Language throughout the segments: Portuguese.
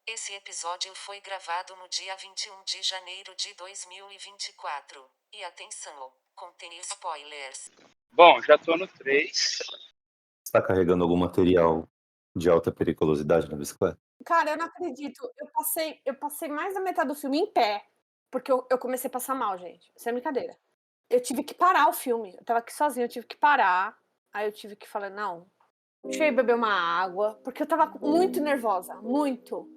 Esse episódio foi gravado no dia 21 de janeiro de 2024. E atenção, contém spoilers. Bom, já tô no 3. Você tá carregando algum material de alta periculosidade na bicicleta? Cara, eu não acredito, eu passei mais da metade do filme em pé, porque eu comecei a passar mal, gente, sem brincadeira. Eu tive que parar o filme, eu estava aqui sozinha, eu tive que parar, aí eu tive que falar: "Não, deixa eu ir beber uma água", porque eu estava muito nervosa, muito.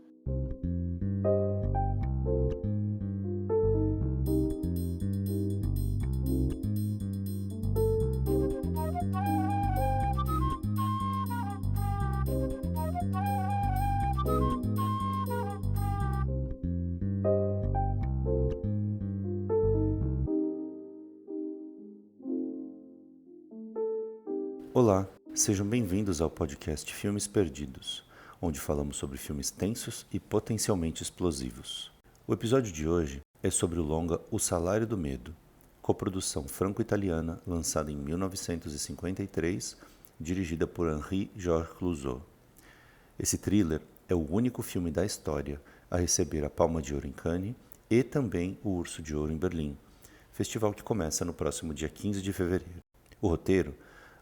Olá, sejam bem-vindos ao podcast Filmes Perdidos, onde falamos sobre filmes tensos e potencialmente explosivos. O episódio de hoje é sobre o longa O Salário do Medo, coprodução franco-italiana lançada em 1953, dirigida por Henri-Georges Clouzot. Esse thriller é o único filme da história a receber a Palma de Ouro em Cannes e também o Urso de Ouro em Berlim, festival que começa no próximo dia 15 de fevereiro. O roteiro,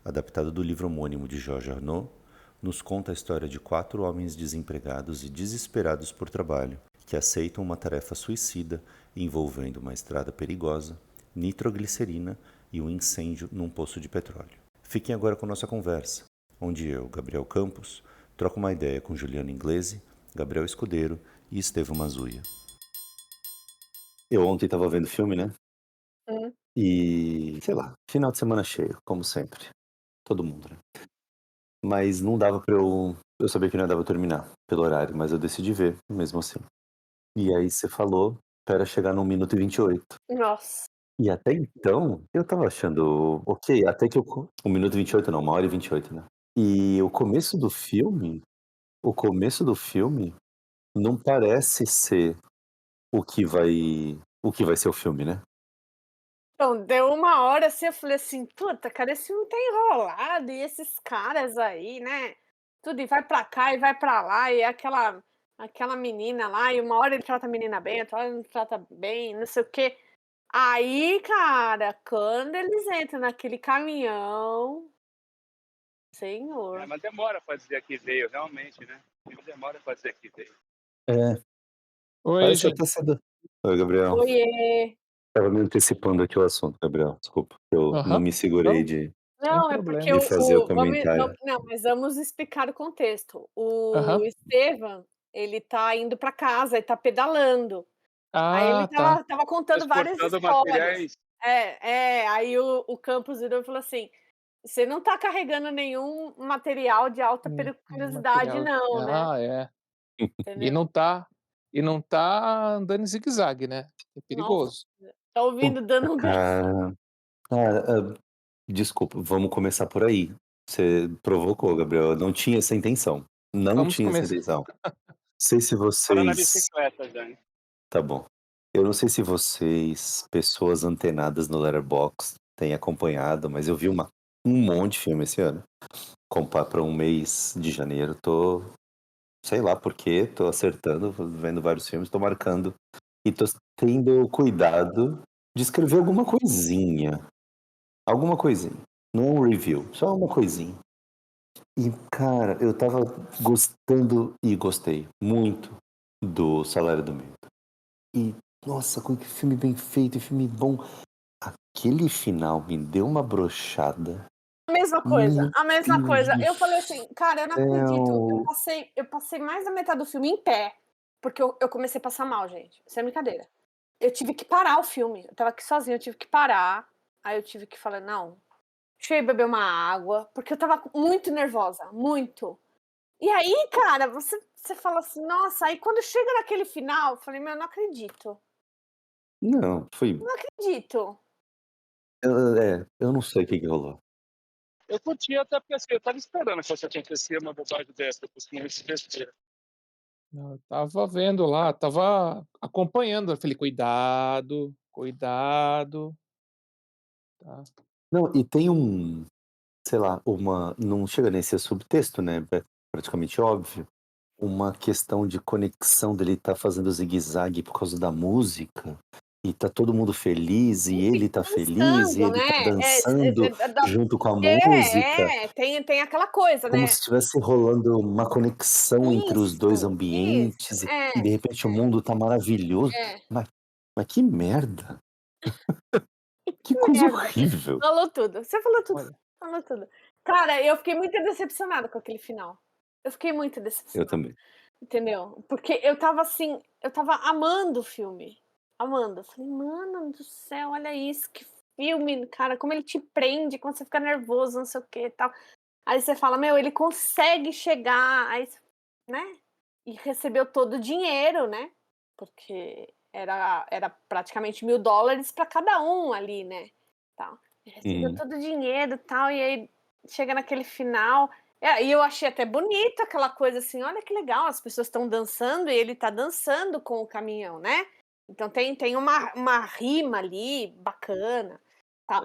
adaptado do livro homônimo de Georges Arnaud, nos conta a história de 4 homens desempregados e desesperados por trabalho, que aceitam uma tarefa suicida envolvendo uma estrada perigosa, nitroglicerina e um incêndio num poço de petróleo. Fiquem agora com nossa conversa, onde eu, Gabriel Campos, troco uma ideia com Juliana Inglese, Gabriel Escudeiro e Estevão Mazuia. Eu ontem estava vendo filme, né? Hum. E, sei lá, final de semana cheio, como sempre. Todo mundo, né? Mas não dava pra eu... Eu sabia que não dava pra terminar pelo horário, mas eu decidi ver, mesmo assim. E aí você falou, espera chegar no 1 minuto e 28. Nossa. E até então, eu tava achando ok, até que eu... 1 minuto e 28 não, 1 hora e 28, né? E o começo do filme não parece ser o que vai ser o filme, né? Então, deu uma hora, assim, eu falei assim: "Puta, cara, esse filme tá enrolado e esses caras aí, né, tudo e vai pra cá e vai pra lá, e aquela menina lá, e uma hora ele trata a menina bem, outra hora ele não trata bem, não sei o quê". Aí, cara, quando eles entram naquele caminhão, senhor. Mas demora pra dizer que veio, realmente, né? Demora pra dizer que veio. É, Oi, parece gente. até ser... Oi, Gabriel. Oiê. Tava me antecipando aqui o assunto, Gabriel, desculpa. Eu não Aham. me segurei Não, de sem Não, é porque problema. de fazer o vamos comentário. não, mas vamos explicar o contexto. O Aham. Estevam, ele tá indo pra casa, ele tá pedalando. Aí ele Ah, tá. estava contando várias Transportando histórias. materiais. Aí o Campos virou e falou assim: "Você não tá carregando nenhum material de alta periculosidade Material. não, né", Ah, é. E entendeu. não tá andando em zigue-zague, né, é Nossa, perigoso. tá ouvindo dando um berro. Cara, cara, desculpa, vamos começar por aí. Você provocou, Gabriel, eu não tinha essa intenção. Não Vamos tinha essa começar. intenção. Não sei se Fora na vocês... bicicleta, já. Tá bom. Eu não sei se vocês, pessoas antenadas no Letterboxd, têm acompanhado, mas eu vi um monte de filme esse ano. Comprar para um mês de janeiro, sei lá por quê, tô acertando, vendo vários filmes, tô marcando e tô tendo cuidado de escrever alguma coisinha. Não é um review, só uma coisinha. E, cara, eu tava gostando e gostei muito do Salário do Medo. E, nossa, que filme bem feito, filme bom. Aquele final me deu uma brochada. A mesma coisa, Meu a mesma Deus coisa. do Eu falei assim: "Cara, eu não acredito, céu. eu passei mais da metade do filme em pé, porque eu comecei a passar mal, gente, sem brincadeira". Eu tive que parar o filme, eu estava aqui sozinha, eu tive que parar, aí eu tive que falar: "Não, deixa eu ir beber uma água", porque eu estava muito nervosa, muito. E aí, cara, você fala assim: "Nossa", aí quando chega naquele final, eu falei: "Meu, eu não acredito, Não, foi. não acredito". Eu não sei o que rolou. Eu curti até porque assim, eu tava esperando que fosse acontecer uma bobagem dessa, por cima de besteira. Eu estava vendo lá, estava acompanhando, eu falei: "Cuidado, cuidado", tá. Não, e tem sei lá, não chega nem a ser subtexto, né? É praticamente óbvio. uma questão de conexão dele tá fazendo zigue-zague por causa da música, e tá todo mundo feliz, e ele tá feliz, e Dançando, ele tá né? dançando junto com a música, Tem aquela coisa, como né? se estivesse rolando uma conexão entre os dois Isso, ambientes, e de repente o mundo tá maravilhoso. é. Mas que merda! Que Que coisa merda. horrível! Falou tudo, você falou tudo, Olha, falou tudo. Cara, eu fiquei muito decepcionada com aquele final. Eu fiquei muito Eu decepcionada, também. entendeu? Porque eu estava assim, eu estava amando o filme, amando. Eu falei: "Mano do céu, olha isso, que filme, cara, como ele te prende, quando você fica nervoso, não sei o que e tal". Aí você fala: "Meu, ele consegue chegar", aí você, né, e recebeu todo o dinheiro, né, porque era praticamente $1000 para cada um ali, né, tal. Ele recebeu Uhum. todo o dinheiro, tal, e aí chega naquele final, e eu achei até bonito aquela coisa assim: "Olha que legal, as pessoas estão dançando e ele tá dançando com o caminhão", né. Então tem uma rima ali bacana, tal.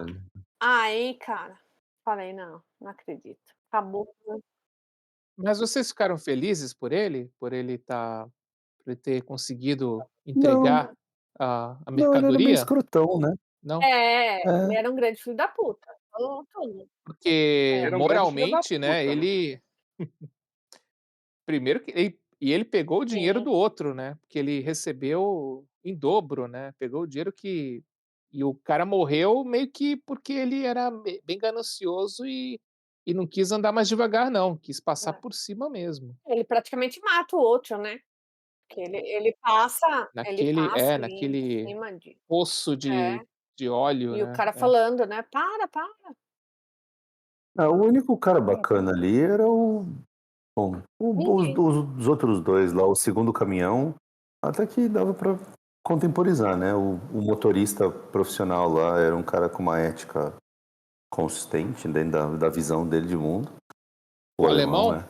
Aí, cara, falei: "Não, não acredito, acabou". mas vocês ficaram felizes por ele? Por ele ter conseguido Não, entregar a não, ele era meio mercadoria? escrotão, né. Não? É, ele É. era um grande filho da puta, falou tudo. Porque Era um grande filho da moralmente, né, puta, né? ele primeiro que ele pegou o dinheiro Sim, do outro, né, porque ele recebeu em dobro, né, pegou o dinheiro que e o cara morreu meio que porque ele era bem ganancioso e não quis andar mais devagar não, quis passar é. por cima mesmo. Ele praticamente mata o outro, né, porque ele passa ali em Naquele cima de poço é, de óleo, e o né. cara É. falando, né: "Para". Ah, o único cara Para, para. bacana ali era o bom, Ninguém. os outros 2 lá, o segundo caminhão, até que dava pra contemporizar, né, o motorista profissional lá era um cara com uma ética consistente dentro da visão dele de mundo, o O alemão, alemão? né.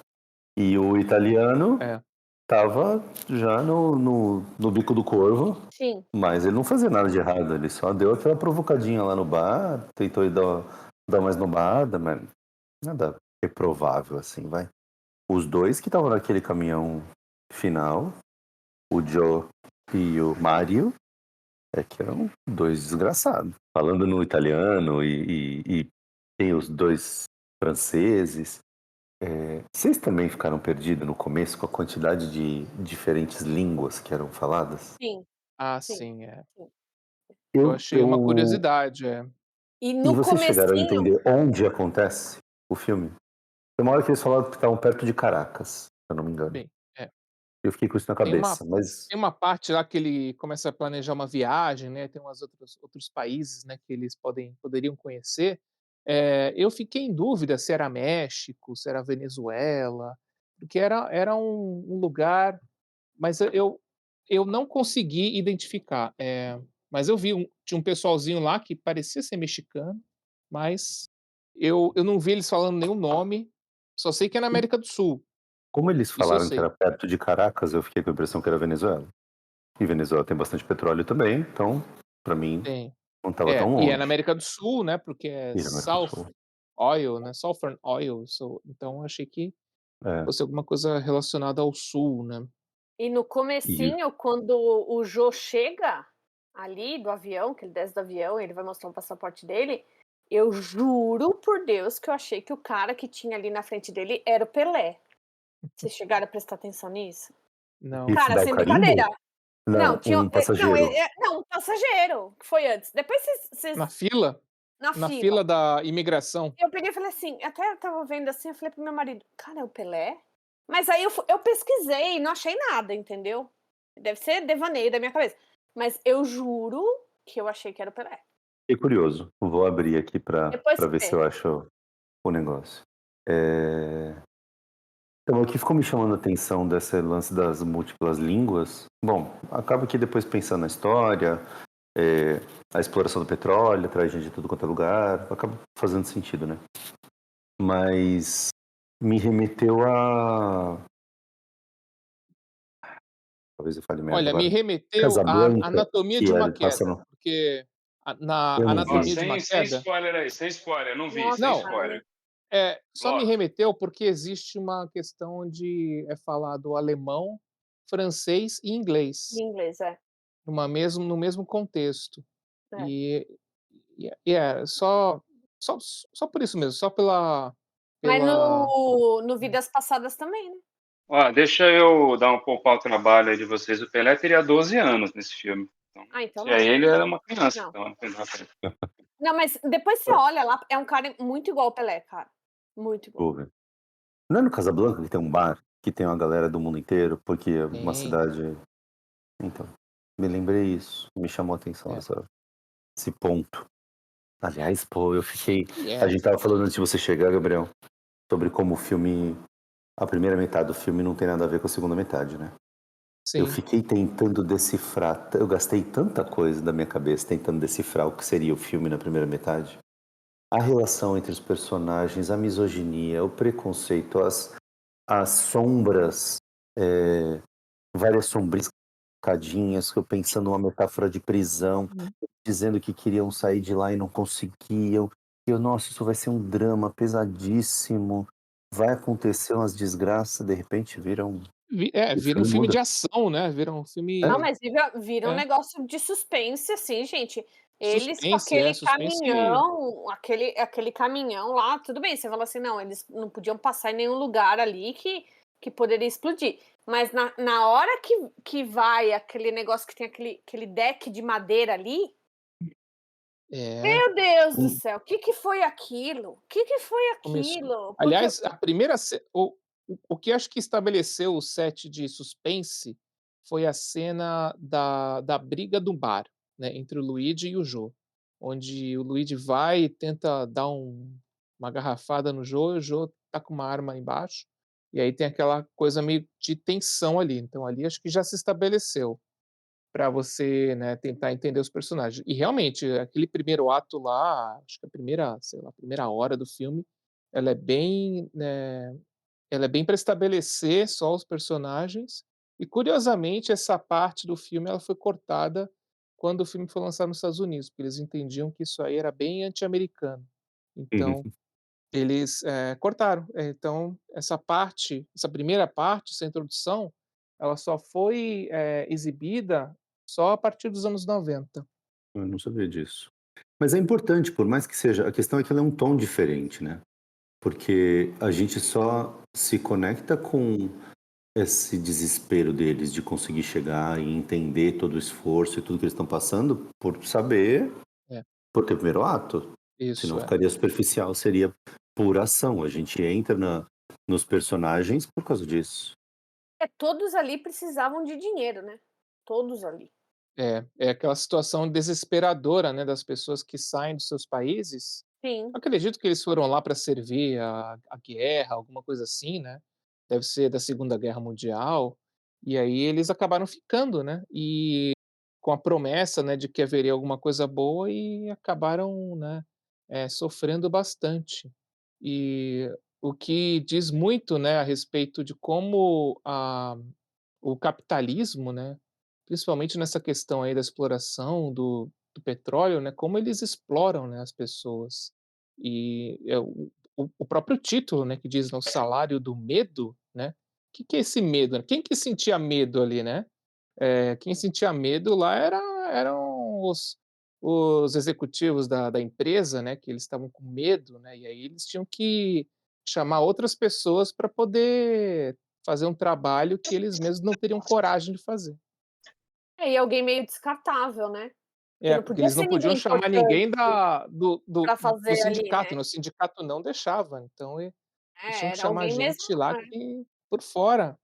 E o italiano É. estava já no bico do corvo, Sim, mas ele não fazia nada de errado, ele só deu aquela provocadinha lá no bar, tentou ir dar uma esnobada, mas nada reprovável assim, vai. Os 2 que estavam naquele caminhão final, o Joe e o Mario, é que eram 2 desgraçados. Falando no italiano e tem os 2 franceses. Vocês também ficaram perdidos no começo com a quantidade de diferentes línguas que eram faladas? sim, Ah, sim, sim, é. sim. Eu Eu achei uma eu curiosidade, é. E E no vocês chegaram a comecinho entender onde acontece o filme? Tem uma hora que eles falaram que estavam perto de Caracas, se eu não me engano. Bem, é. Eu fiquei com isso na Tem uma cabeça, mas tem uma parte lá que ele começa a planejar uma viagem, né, tem umas outros países, né, que eles poderiam conhecer. Eu fiquei em dúvida se era México, se era Venezuela, porque era um lugar, mas eu não consegui identificar, mas eu vi tinha um pessoalzinho lá que parecia ser mexicano, mas eu não vi eles falando nenhum nome, só sei que é na América do Sul, como eles isso eu falaram que sei. era perto de Caracas, eu fiquei com a impressão que era Venezuela. E Venezuela tem bastante petróleo também, então, pra mim, Tem. não estava tão E é na longe. América do Sul, né, porque é E na América do South Sul. Oil, né, Southern Oil, então eu achei que É. fosse alguma coisa relacionada ao sul, né. e no E comecinho, quando o Jô chega ali do avião, que ele desce do avião, ele vai mostrar o passaporte dele, eu juro por Deus que eu achei que o cara que tinha ali na frente dele era o Pelé. Vocês chegaram a prestar atenção nisso? Não. esse Cara, dá o sem brincadeira. carimbo? Não, Não, tinha um passageiro. não, um passageiro, que foi antes. Depois Na vocês fila? na Na fila. fila da imigração? Eu peguei e falei assim, até eu estava vendo assim, eu falei para o meu marido: "Cara, é o Pelé?". Mas aí eu pesquisei, não achei nada, entendeu. Deve ser devaneio da minha cabeça, mas eu juro que eu achei que era o Pelé. Fiquei curioso. Vou abrir aqui Depois pra você ver se vê. eu acho o negócio. Eh, então, o que ficou me chamando a atenção desse lance das múltiplas línguas, bom, acaba que depois pensando na história, eh, a exploração do petróleo, traz gente de tudo quanto é lugar, acaba fazendo sentido, né. Mas me remeteu a talvez eu fale merda Olha, me agora. remeteu à Casablanca, Anatomia de que uma era passa Queda, no porque na eu não Ó, Anatomia vi. de uma sem Queda spoiler aí, sem spoiler, não vi, Nossa, sem não, cara, spoiler. Só me Gosto. remeteu porque existe uma questão onde é falado alemão, francês e Em inglês, inglês, é. no mesmo contexto. É. E só por isso mesmo, só Mas pela no né. Vidas Passadas também, né. Ó, deixa eu dar poupar o trabalho aí de vocês. O Pelé teria 12 anos nesse filme. Então, Ah, então se é não. ele, era uma criança. Não. Então, não tem nada a ver. Não, mas depois você olha lá, é um cara muito igual ao Pelé, cara. Muito igual. Vou ver. Não é no Casablanca que tem um bar que tem uma galera do mundo inteiro, porque é uma Tem, cidade. Então, me lembrei isso, me chamou a atenção é. esse ponto. Aliás, pô, eu fiquei. E A é, gente tava falando antes de você chegar, Gabriel, sobre como o filme. A primeira metade do filme não tem nada a ver com a segunda metade, né? Eu sim. fiquei tentando decifrar. Eu gastei tanta coisa da minha cabeça tentando decifrar o que seria o filme na primeira metade. A relação entre os personagens, a misoginia, o preconceito, as sombras, várias sombrinhas que eu pensando numa metáfora de prisão, Uhum. dizendo que queriam sair de lá e não conseguiam. E eu, nossa, isso vai ser um drama pesadíssimo. Vai acontecer umas desgraças, de repente o Vira um filme filme muda. de ação, né, vira um Não, filme mas vira um é, negócio de suspense, assim, gente. Eles com suspense aquele caminhão lá, tudo bem, você fala assim: "Não, eles não podiam passar em nenhum lugar ali que poderia explodir". Mas na hora que vai aquele negócio que tem aquele deck de madeira ali, é, meu Deus do Hum, céu, o que que foi aquilo? O que que foi começou aquilo? Porque aliás, a primeira ce o que acho que estabeleceu o set de suspense foi a cena da briga do bar, né, entre o Luigi e o Joe, onde o Luigi vai e tenta dar uma garrafada no Joe, e o Joe tá com uma arma embaixo, e aí tem aquela coisa meio de tensão ali, então ali acho que já se estabeleceu. Para você, né, tentar entender os personagens. E realmente, aquele primeiro ato lá, acho que a primeira, sei lá, a primeira hora do filme, ela é bem, ela é bem para estabelecer só os personagens, e curiosamente essa parte do filme ela foi cortada quando o filme foi lançado nos Estados Unidos, porque eles entendiam que isso aí era bem anti-americano. Então, uhum. eles, cortaram. Então essa primeira parte, essa introdução, ela só foi, exibida só a partir dos anos 90. Eu não sabia disso. Mas é importante, por mais que seja. A questão é que ela é um tom diferente, né? Porque a gente só se conecta com esse desespero deles de conseguir chegar e entender todo o esforço e tudo que eles estão passando por saber, É, por ter o primeiro ato. Senão isso, é. ficaria superficial, seria pura ação. A gente entra nos personagens por causa disso. todos ali precisavam de dinheiro, né, todos ali. É aquela situação desesperadora, né, das pessoas que saem dos seus países. Sim. Acredito que eles foram lá para servir a guerra, alguma coisa assim, né, deve ser da Segunda Guerra Mundial, e aí eles acabaram ficando, né, e com a promessa, né, de que haveria alguma coisa boa e acabaram, né, sofrendo bastante. E o que diz muito, né, a respeito de como o capitalismo, né, principalmente nessa questão aí da exploração do petróleo, né, como eles exploram, né, as pessoas. E é o próprio título, né, que diz, né, "O Salário do Medo", né, o que que é esse medo, né? Quem que sentia medo ali, né? Quem sentia medo lá eram os executivos da empresa, né, que eles estavam com medo, né, e aí eles tinham que chamar outras pessoas para poder fazer um trabalho que eles mesmos não teriam coragem de fazer. É, e alguém meio descartável, né, que não Porque podia eles não ser podiam ninguém chamar importante ninguém da do pra do fazer ali, sindicato, né. né, o sindicato não deixava, então eles tinham que Era chamar alguém mesmo gente lá que por fora.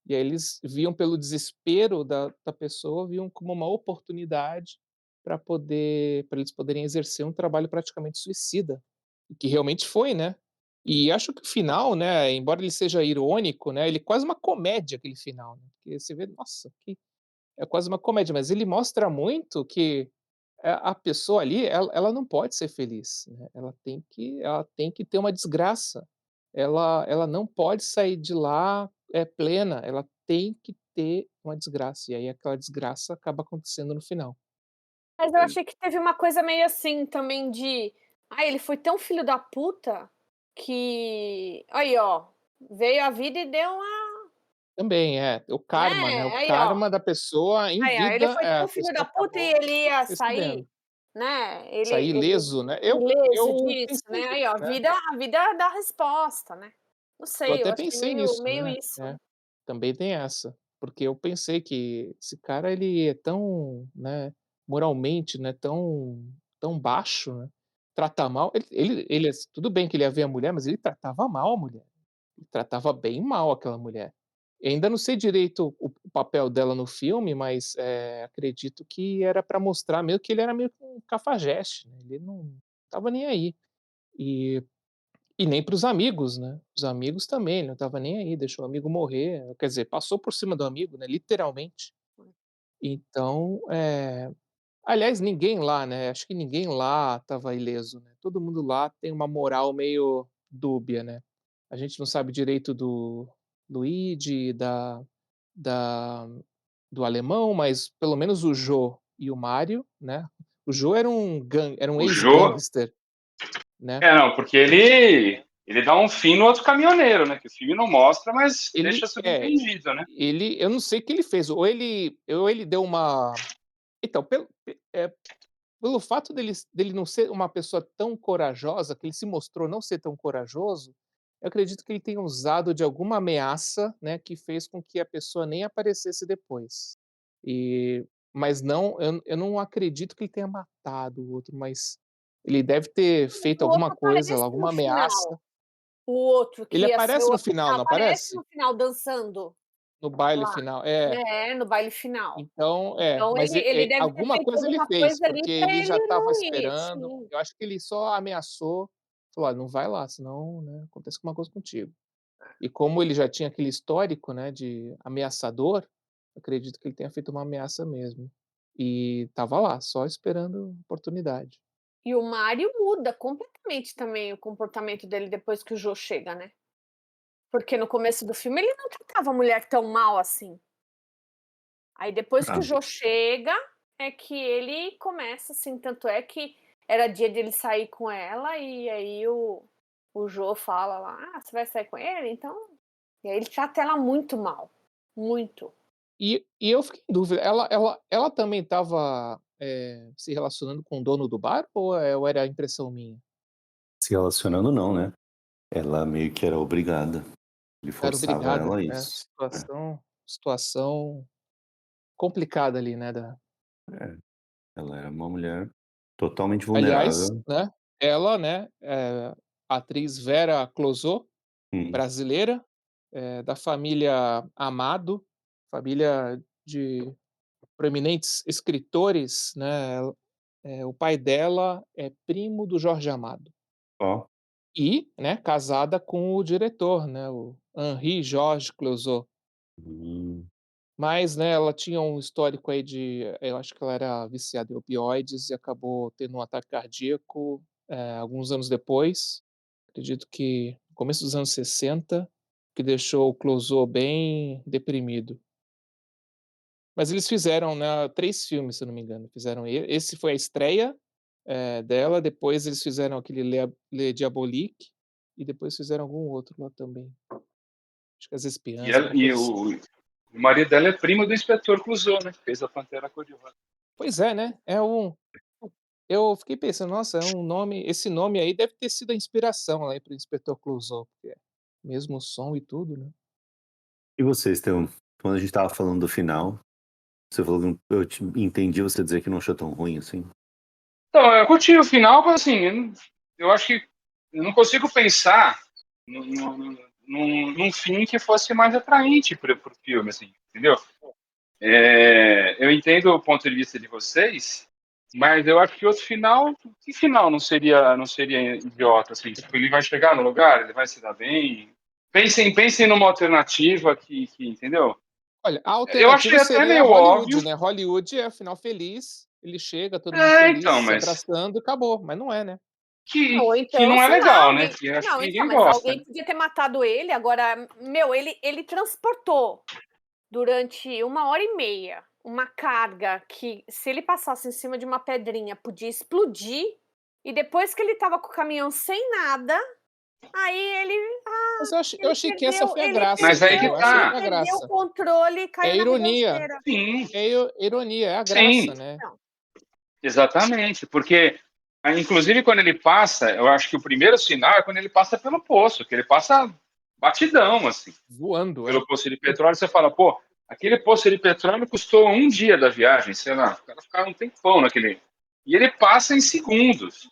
E aí eles viam pelo desespero da pessoa, viam como uma oportunidade para eles poderem exercer um trabalho praticamente suicida, o que realmente foi, né. E acho que o final, né, embora ele seja irônico, né, ele é quase uma comédia aquele final, né, porque você vê, nossa, que é quase uma comédia, mas ele mostra muito que a pessoa ali, ela não pode ser feliz, né, ela tem que ter uma desgraça. Ela não pode sair de lá, plena, ela tem que ter uma desgraça, e aí aquela desgraça acaba acontecendo no final. Mas eu achei que teve uma coisa meio assim também de: "Ai, ele foi tão filho da puta", que aí, ó, veio a vida e deu uma Também, o karma, né, o né, aí, ó. karma da pessoa em Aí, ó, ele vida, foi tão a filho da pessoa puta e acabou ele ia recebendo. sair, né, Sair ele ileso, né. ileso Eu disso, pensei né. nisso, Aí, ó, né. a vida dá resposta, né. Não Eu sei, eu até achei pensei meio nisso, meio né, isso, né. também tem essa, porque eu pensei que esse cara ele é tão, né, moralmente, né, tão baixo, né, trata mal ele tudo bem que ele ia ver a mulher, mas ele tratava mal a mulher, ele tratava bem mal aquela mulher. Eu ainda não sei direito o papel dela no filme, mas, acredito que era pra mostrar meio que ele era meio que um cafajeste, né, ele não estava nem aí. E nem para os amigos, né. Os amigos também, ele não estava nem aí, deixou o amigo morrer, quer dizer, passou por cima do amigo, né, literalmente. Então, aliás, ninguém lá, né, acho que ninguém lá estava ileso, né, todo mundo lá tem uma moral meio dúbia, né. A gente não sabe direito do Luigi, da do alemão, mas pelo menos o Joe e o Mário, né. O Joe era um O Jô. ex-gangster, né. Não, porque ele dá um fim no outro caminhoneiro, né? Que o filme não mostra, mas deixa Ele subentendido, né? eu não sei o que ele fez, ou ele deu uma então, pelo fato dele não ser uma pessoa tão corajosa, que ele se mostrou não ser tão corajoso, eu acredito que ele tenha usado de alguma ameaça, né, que fez com que a pessoa nem aparecesse depois. E mas não, eu não acredito que ele tenha matado o outro, mas ele deve ter Mas feito o alguma outro coisa lá, aparece no alguma final, ameaça. o outro Ele que ia ser aparece o no final, assassino, não aparece no aparece? final dançando No baile lá. final. É, no baile final. Então, Então mas ele deve ter alguma feito coisa ele alguma fez, coisa ali porque pra ele já ele estava não ir, esperando, sim. eu acho que ele só ameaçou, falou: "Olha, não vai lá, senão, né, acontece alguma coisa contigo". E como ele já tinha aquele histórico, né, de ameaçador, acredito que ele tenha feito uma ameaça mesmo. E estava lá, só esperando oportunidade. E o Mário muda completamente também o comportamento dele depois que o Jô chega, né. Porque no começo do filme ele não tratava a mulher tão mal assim. Aí depois que Ah, o Jô chega, é que ele começa, assim, tanto é que era dia de ele sair com ela, e aí o Jô fala lá: "Ah, você vai sair com ele? Então", e aí ele trata ela muito mal, muito. E eu fiquei em dúvida, ela também estava, se relacionando com o dono do bar ou era impressão minha? se relacionando não, né? Ela meio que era obrigada. Ele Era forçava obrigada, ela a né, isso. situação complicada ali, né, da É, ela era uma mulher totalmente aliás, vulnerável. né, ela, né, a atriz Vera Clouzot, Hum, brasileira, da família Amado, família de proeminentes escritores, né, o pai dela é primo do Jorge Amado. ó. E, né, casada com o diretor, né, o Henri Georges Clouzot. Hum, Mas, né, ela tinha um histórico aí eu acho que ela era viciada em opioides e acabou tendo um ataque cardíaco, alguns anos depois, acredito que no começo dos anos 60, que deixou o Clouzot bem deprimido. Mas eles fizeram, né, 3 filmes, se eu não me engano, fizeram esse foi a estreia, dela, depois eles fizeram aquele Le Diabolique, e depois fizeram algum outro lá também, acho que As E, Espiãs, ela, alguma coisa assim. o marido dela é primo do Inspetor Clouseau, né? Que fez a Pantera Cor-de-Rosa. Pois é, né, eu fiquei pensando: "Nossa, esse nome aí deve ter sido a inspiração lá para o Inspetor Clouseau", porque mesmo o som e tudo, né. e você, Estevão? Quando a gente estava falando do final, você falou que eu te entendi você dizer que não achou tão ruim assim. Então, eu curti o final, mas assim, eu acho que eu não consigo pensar num fim que fosse mais atraente para o filme, assim, entendeu? Eu entendo o ponto de vista de vocês, mas eu acho que outro final, que final não seria idiota, assim? Tipo, ele vai chegar no lugar, ele vai se dar bem. Pensem numa alternativa entendeu? Olha, a Eu achei alternativa até seria meio óbvio. Hollywood, né, Hollywood é final feliz, ele chega, todo mundo Então, feliz, se mas abraçando e acabou, mas não é, né. que, Ou que então, não é sei lá, legal, né? alguém Que eu acho que não, então, ninguém mas gosta, alguém né? podia ter matado ele, agora, meu, ele transportou durante 1 hora e meia uma carga que, se ele passasse em cima de uma pedrinha, podia explodir, e depois que ele estava com o caminhão sem nada, Aí Mas eu ele achei que essa perdeu foi a ele graça, Mas aí que entendeu? perdeu Essa ele foi tá. a perdeu o graça. controle e É caiu na ironia, rebeldeira. Sim, ironia, é a sim, graça, né? Não, exatamente. Porque, inclusive, quando ele passa, eu acho que o primeiro sinal é quando ele passa pelo poço, que ele passa batidão, assim, Voando, é. pelo poço de petróleo. Você fala, pô, aquele poço de petróleo custou um dia da viagem, sei lá, o cara ficava um tempão naquele. E ele passa em segundos.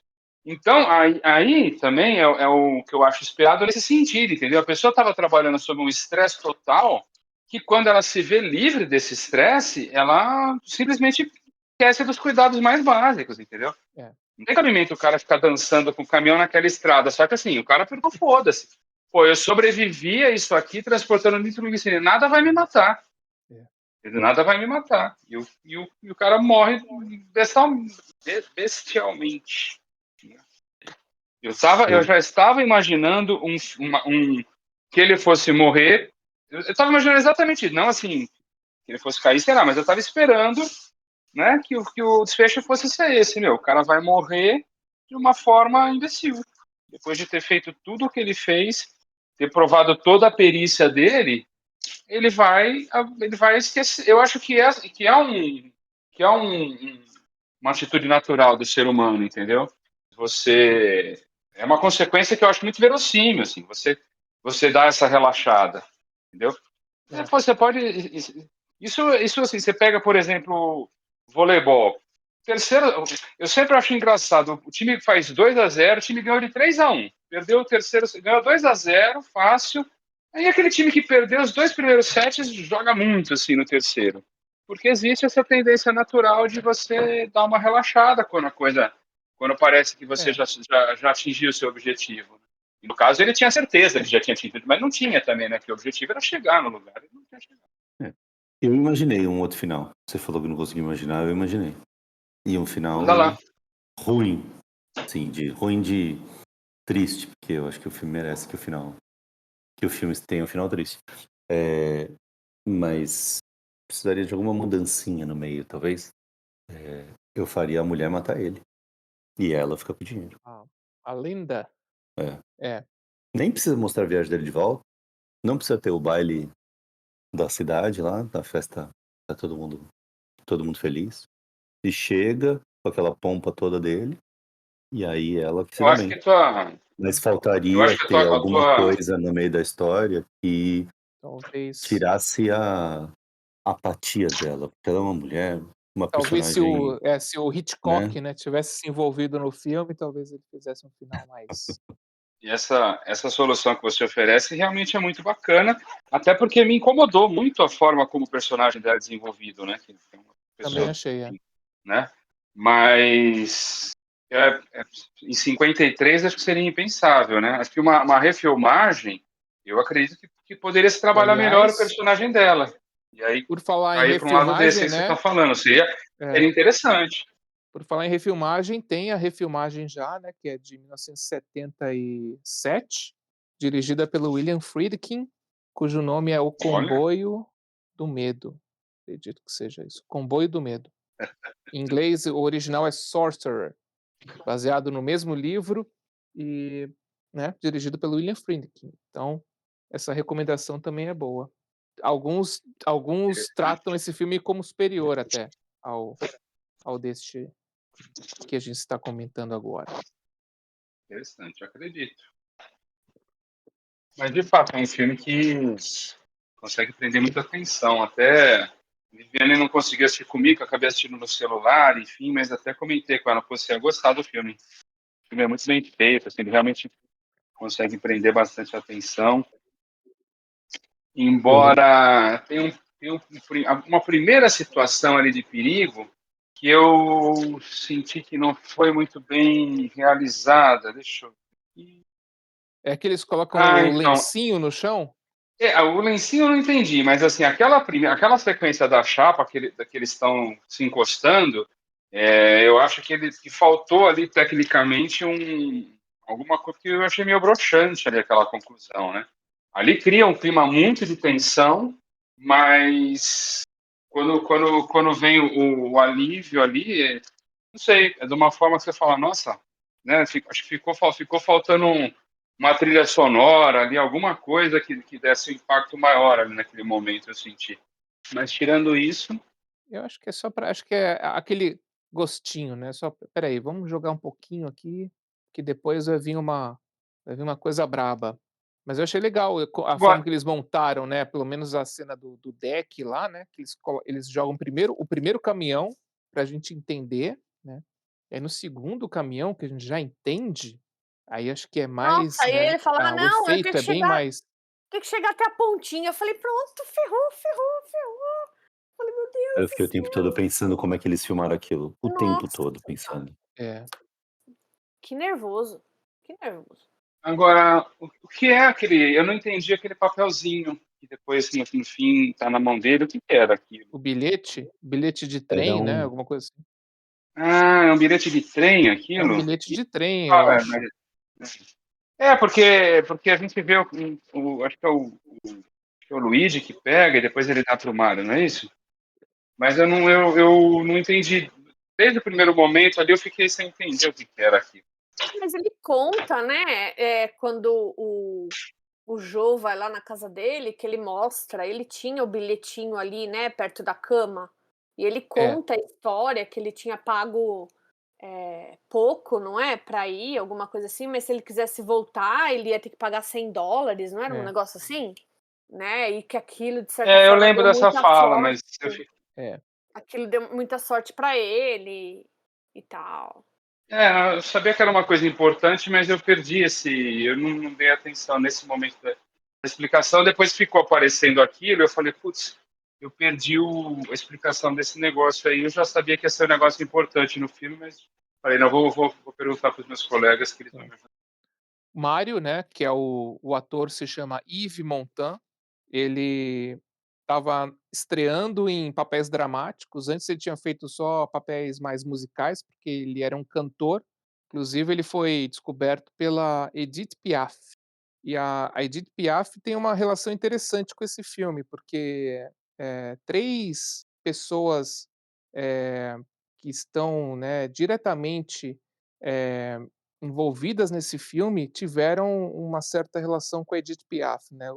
Então, aí também é o que eu acho esperado nesse sentido, entendeu? A pessoa estava trabalhando sob um estresse total, que quando ela se vê livre desse estresse, ela simplesmente esquece dos cuidados mais básicos, entendeu? É. Não tem cabimento o cara ficar dançando com o caminhão naquela estrada, só que assim, o cara pegou foda-se. Pô, eu sobrevivi a isso aqui transportando nitroglicina, nada vai me matar. É. Nada vai me matar. E o cara morre bestialmente. Eu Eu, já estava imaginando que ele fosse morrer. Eu estava imaginando exatamente isso. Não assim, que ele fosse cair, sei lá, mas eu estava esperando, né, que o desfecho fosse ser esse, meu. O cara vai morrer de uma forma imbecil. Depois de ter feito tudo o que ele fez, ter provado toda a perícia dele, ele vai esquecer. Eu acho que é uma atitude natural do ser humano, entendeu? Você é uma consequência que eu acho muito verossímil, assim. Você dá essa relaxada, entendeu? É. Você pode isso assim, você pega, por exemplo, voleibol. Terceiro, eu sempre acho engraçado. O time faz 2-0, o time ganhou de 3-1. Perdeu o terceiro, ganhou 2-0, fácil. Aí aquele time que perdeu os dois primeiros sets joga muito assim no terceiro. Porque existe essa tendência natural de você dar uma relaxada quando parece que você É. já atingiu o seu objetivo. E no caso, ele tinha certeza que já tinha atingido, mas não tinha também, né? Que o objetivo era chegar no lugar. Ele não tinha chegado. é, eu imaginei um outro final. Você falou que não conseguiu imaginar, eu imaginei. E um Manda final lá. ruim, sim, ruim de triste, porque eu acho que o filme merece que o filme tenha um final triste. É, mas precisaria de alguma mudancinha no meio, talvez. Eu faria a mulher matar ele. E ela fica com o dinheiro. A Linda. É. É. Nem precisa mostrar a viagem dele de volta. Não precisa ter o baile da cidade lá, da festa, tá todo mundo feliz. E chega com aquela pompa toda dele, e aí ela que se Eu dá acho bem. que tua, Mas eu faltaria acho que ter a alguma tua, coisa no meio da história que Talvez. tirasse a apatia dela, porque ela é uma mulher, uma Talvez personagem, se o né? Hitchcock, né, tivesse se envolvido no filme, talvez ele fizesse um final mais. e essa solução que você oferece realmente é muito bacana, até porque me incomodou muito a forma como o personagem dela é desenvolvido, né? Que é uma Também pessoa, achei. É. enfim, né? Mas em 53 acho que seria impensável, né? Acho que uma refilmagem, eu acredito que poderia se E, trabalhar melhor o aliás, personagem dela. E aí por falar em cair para um lado desse refilmagem, aí que você está né? falando, seria É, interessante. por falar em refilmagem, tem a refilmagem já, né? Que é de 1977, dirigida pelo William Friedkin, cujo nome é O Olha, Comboio do Medo. Acredito que seja isso. Comboio do Medo. Em inglês, o original é Sorcerer, baseado no mesmo livro e, né, dirigido pelo William Friedkin. Então, essa recomendação também é boa. Alguns tratam interessante, esse filme como superior até ao ao deste que a gente está comentando agora. interessante, acredito. Mas de fato é um filme que consegue prender muita atenção. Até Viviane não conseguiu assistir comigo, acabei assistindo no celular, enfim, mas até comentei com ela, pô, você ia gostar do filme. O filme é muito bem feito, assim, ele realmente consegue prender bastante atenção. Eu, Embora tenha uma primeira situação ali de perigo que eu senti que não foi muito bem realizada. Deixa eu ver. É que eles colocam Ah, o então, lencinho no chão? o lencinho eu não entendi, mas assim, aquela sequência da chapa que eles estão se encostando, eu acho que faltou ali tecnicamente alguma coisa que eu achei meio broxante ali, aquela conclusão, né? Ali cria um clima muito de tensão, mas quando vem o alívio ali, não sei, é de uma forma que você fala, nossa, né? Acho que ficou faltando uma trilha sonora ali, alguma coisa que desse um impacto maior ali naquele momento, eu senti. Mas tirando isso, Eu acho que é só para, acho que é aquele gostinho, né, só espera aí, vamos jogar um pouquinho aqui, que depois vai vir uma coisa braba. Mas eu achei legal a forma agora, que eles montaram, né, pelo menos a cena do deck lá, né, que eles jogam primeiro o primeiro caminhão, pra gente entender, né, e aí no segundo caminhão, que a gente já entende, aí acho que é Nossa, mais, aí né, ele fala: "Ah, o não, eu tenho efeito que é bem chegar mais tenho que chegar até a pontinha". Eu falei: "Pronto, ferrou, ferrou, ferrou". Eu falei: "Meu Eu Deus do fiquei o tempo todo céu, pensando como é que eles filmaram aquilo. O tempo nossa todo senhora, pensando. é, que nervoso, que nervoso". agora, o que é aquele. Eu não entendi aquele papelzinho que depois, no fim, tá na mão dele. O que era aquilo? o bilhete de Era trem, né, um alguma coisa assim. Ah, é um bilhete de trem É um aquilo? bilhete de trem, eu Ah, acho. porque a gente vê acho que é acho que é o Luigi que pega e depois ele dá pro Mario, não é isso? Mas eu não entendi. Desde o primeiro momento ali eu fiquei sem entender o que que era aquilo. Mas ele conta, né, quando o Joe vai lá na casa dele, que ele mostra, ele tinha o bilhetinho ali, né, perto da cama, e ele É, conta a história que ele tinha pago, pouco, não é, pra ir, alguma coisa assim, mas se ele quisesse voltar, ele ia ter que pagar $100, não era um é, negócio assim? Né, e que aquilo de certa É, eu forma lembro deu dessa muita fala, sorte, mas é. aquilo deu muita sorte pra ele e tal. eu sabia que era uma coisa importante, mas eu perdi eu não dei atenção nesse momento da explicação. Depois ficou aparecendo aquilo, eu falei, putz, eu perdi a explicação desse negócio aí. Eu já sabia que ia ser um negócio importante no filme, mas falei, não, vou perguntar para os meus colegas que eles vão É. me ajudar. Mário, né, que é o ator se chama Yves Montand, ele estava estreando em papéis dramáticos, antes ele tinha feito só papéis mais musicais, porque ele era um cantor, inclusive ele foi descoberto pela Edith Piaf. E a Edith Piaf tem uma relação interessante com esse filme, porque, 3 pessoas, eh, que estão, né, diretamente, eh, envolvidas nesse filme tiveram uma certa relação com a Edith Piaf, né.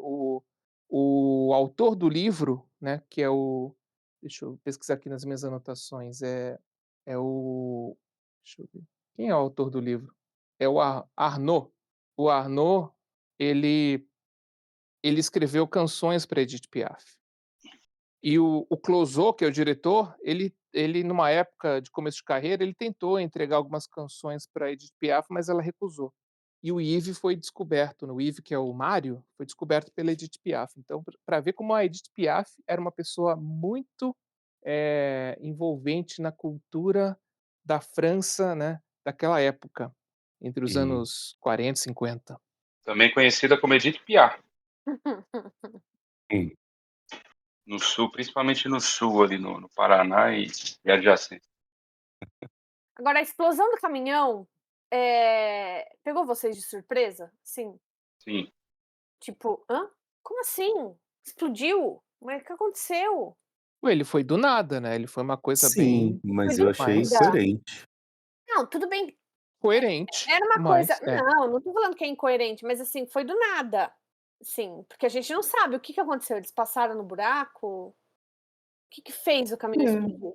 O autor do livro, né, que é o deixa eu pesquisar aqui nas minhas anotações, é o deixa eu ver, quem é o autor do livro? É o Arnaud. O Arnaud, ele ele escreveu canções para Edith Piaf. E o Clouseau, que é o diretor, ele numa época de começo de carreira, ele tentou entregar algumas canções para Edith Piaf, mas ela recusou. E o Yves foi descoberto, né, o Yves, que é o Mário, foi descoberto pela Edith Piaf. Então, para ver como a Edith Piaf era uma pessoa muito, envolvente na cultura da França, né, daquela época, entre os Uhum. anos 40 e 50. Também conhecida como Edith Piaf, Hum. no sul, principalmente no sul, ali no Paraná e adjacente. Agora a explosão do caminhão, pegou vocês de surpresa? Sim, Sim. tipo: "Hã? Como assim? Explodiu? Mas o que aconteceu?". Ué, ele foi do nada, né, ele foi uma coisa Sim, bem Foi mas do eu achei mais nada. coerente. Não, tudo bem, coerente, era uma coisa mas não tô falando que é incoerente, mas, assim, foi do nada. Sim, porque a gente não sabe o que que aconteceu, eles passaram no buraco? O que que fez o caminhão É. explodir?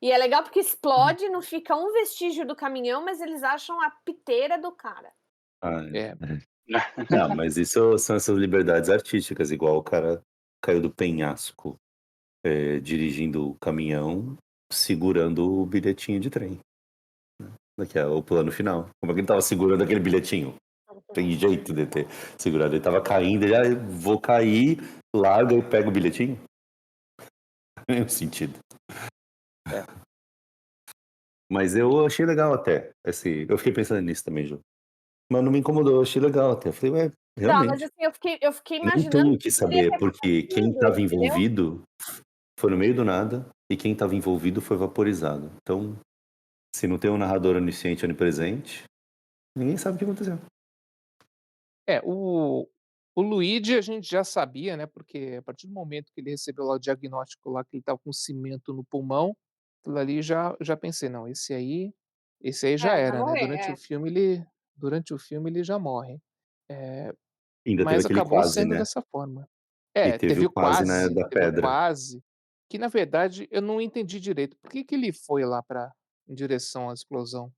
E é legal porque explode, não fica um vestígio do caminhão, mas eles acham a piteira do cara. Ah, é. é. Não, mas isso são essas liberdades artísticas, igual o cara caiu do penhasco, dirigindo o caminhão, segurando o bilhetinho de trem, que é o plano final. Como é que ele estava segurando aquele bilhetinho? Tem jeito de ter segurado. Ele estava caindo, ele: "Ah, vou cair", larga e pega o bilhetinho? Nenhum sentido. É. Mas eu achei legal até, eu fiquei pensando nisso também, Ju. Mas não me incomodou, eu achei legal até. Eu falei: "Ué, Tá, mas, realmente, assim, eu fiquei nem imaginando o tenho que que poderia saber", ter porque quem acontecido, estava entendeu? envolvido foi no meio do nada e quem estava envolvido foi vaporizado. Então, se não tem um narrador onisciente, onipresente, ninguém sabe o que aconteceu. É, o Luigi a gente já sabia, né, porque a partir do momento que ele recebeu lá o diagnóstico lá que ele estava com cimento no pulmão, aquilo ali já pensei: "Não, esse aí já Vai era", né, morrer, durante o filme ele já morre. Ainda teve Mas aquele acabou quase, sendo né? dessa forma. E É, teve o quase, né, da teve o pedra. quase, que na verdade eu não entendi direito, por que que ele foi lá pra em direção à explosão?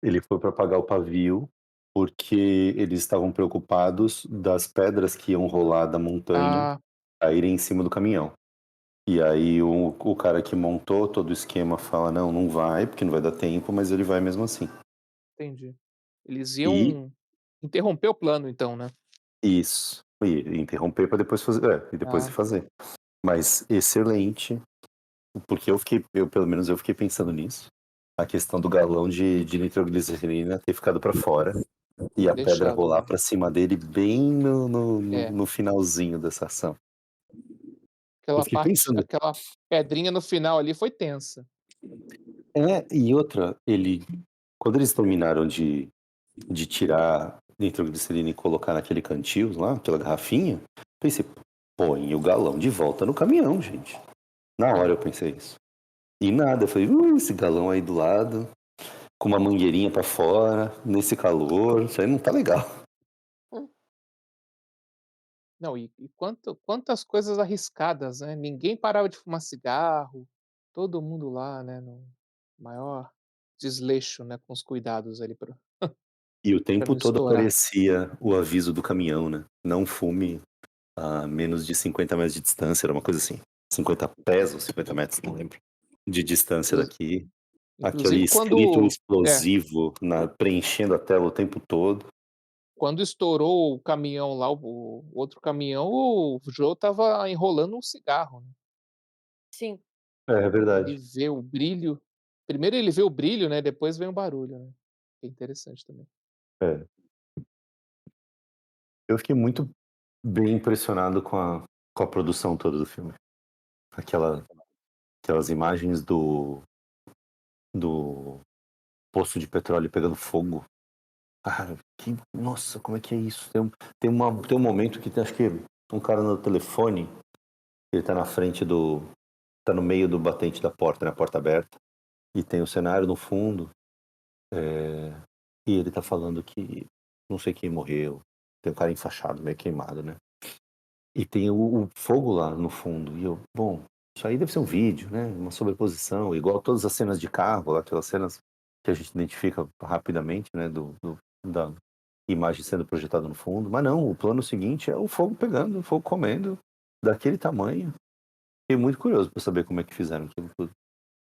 Ele foi para apagar o pavio, porque eles estavam preocupados das pedras que iam rolar da montanha Ah, caírem em cima do caminhão. E aí o cara que montou todo o esquema fala: "Não, não vai, porque não vai dar tempo", mas ele vai mesmo assim. entendi. Eles E iam interromper o plano então, né? isso, e interromper para depois fazer e depois Ah, ir fazer. Mas excelente, porque eu pelo menos eu fiquei pensando nisso, a questão do galão de nitroglicerina ter ficado para fora, e a pedra deixado rolar lá. para cima dele bem É, no finalzinho dessa ação. Eu aquela fiquei parte pensando aquela pedrinha no final ali foi tensa. e outra, quando eles terminaram de tirar nitroglicerina e colocar naquele cantil lá, aquela garrafinha, pensei: "Põe o galão de volta no caminhão, gente". Na hora É. eu pensei isso. E nada, eu falei: esse galão aí do lado, com uma mangueirinha pra fora, nesse calor, isso aí não tá legal". Hum. Não, e quantas coisas arriscadas, né, ninguém parava de fumar cigarro, todo mundo lá, né, no maior desleixo, né, com os cuidados ali E o pra tempo não todo estourar. aparecia o aviso do caminhão, né, não fume a menos de 50 metros de distância, era uma coisa assim, 50 pés ou 50 metros, não lembro, de distância Inclu daqui. Aquele inclusive escrito é, explosivo preenchendo a tela o tempo todo. quando estourou o caminhão lá, o outro caminhão, o Joe estava enrolando um cigarro, né. Sim. É Ele verdade. vê o brilho primeiro ele vê o brilho, né, depois vem o barulho, né. É interessante também. É. Eu fiquei muito bem impressionado com a produção toda do filme. Aquela aquelas imagens do poço de petróleo pegando fogo. Cara, nossa, como é que é isso? Tem um momento que tem, acho que um cara no telefone, ele tá na frente tá no meio do batente da porta, né, a porta aberta, e tem o cenário no fundo, e ele tá falando que não sei quem morreu. Tem um cara enfaixado, meio queimado, né? E tem o fogo lá no fundo. E eu, bom, isso aí deve ser um vídeo, né? Uma sobreposição, igual todas as cenas de carro, aquelas cenas que a gente identifica rapidamente, né? Da imagem sendo projetada no fundo. Mas não, o plano seguinte é o fogo pegando, o fogo comendo, daquele tamanho. Fiquei muito curioso para saber como é que fizeram aquilo tudo.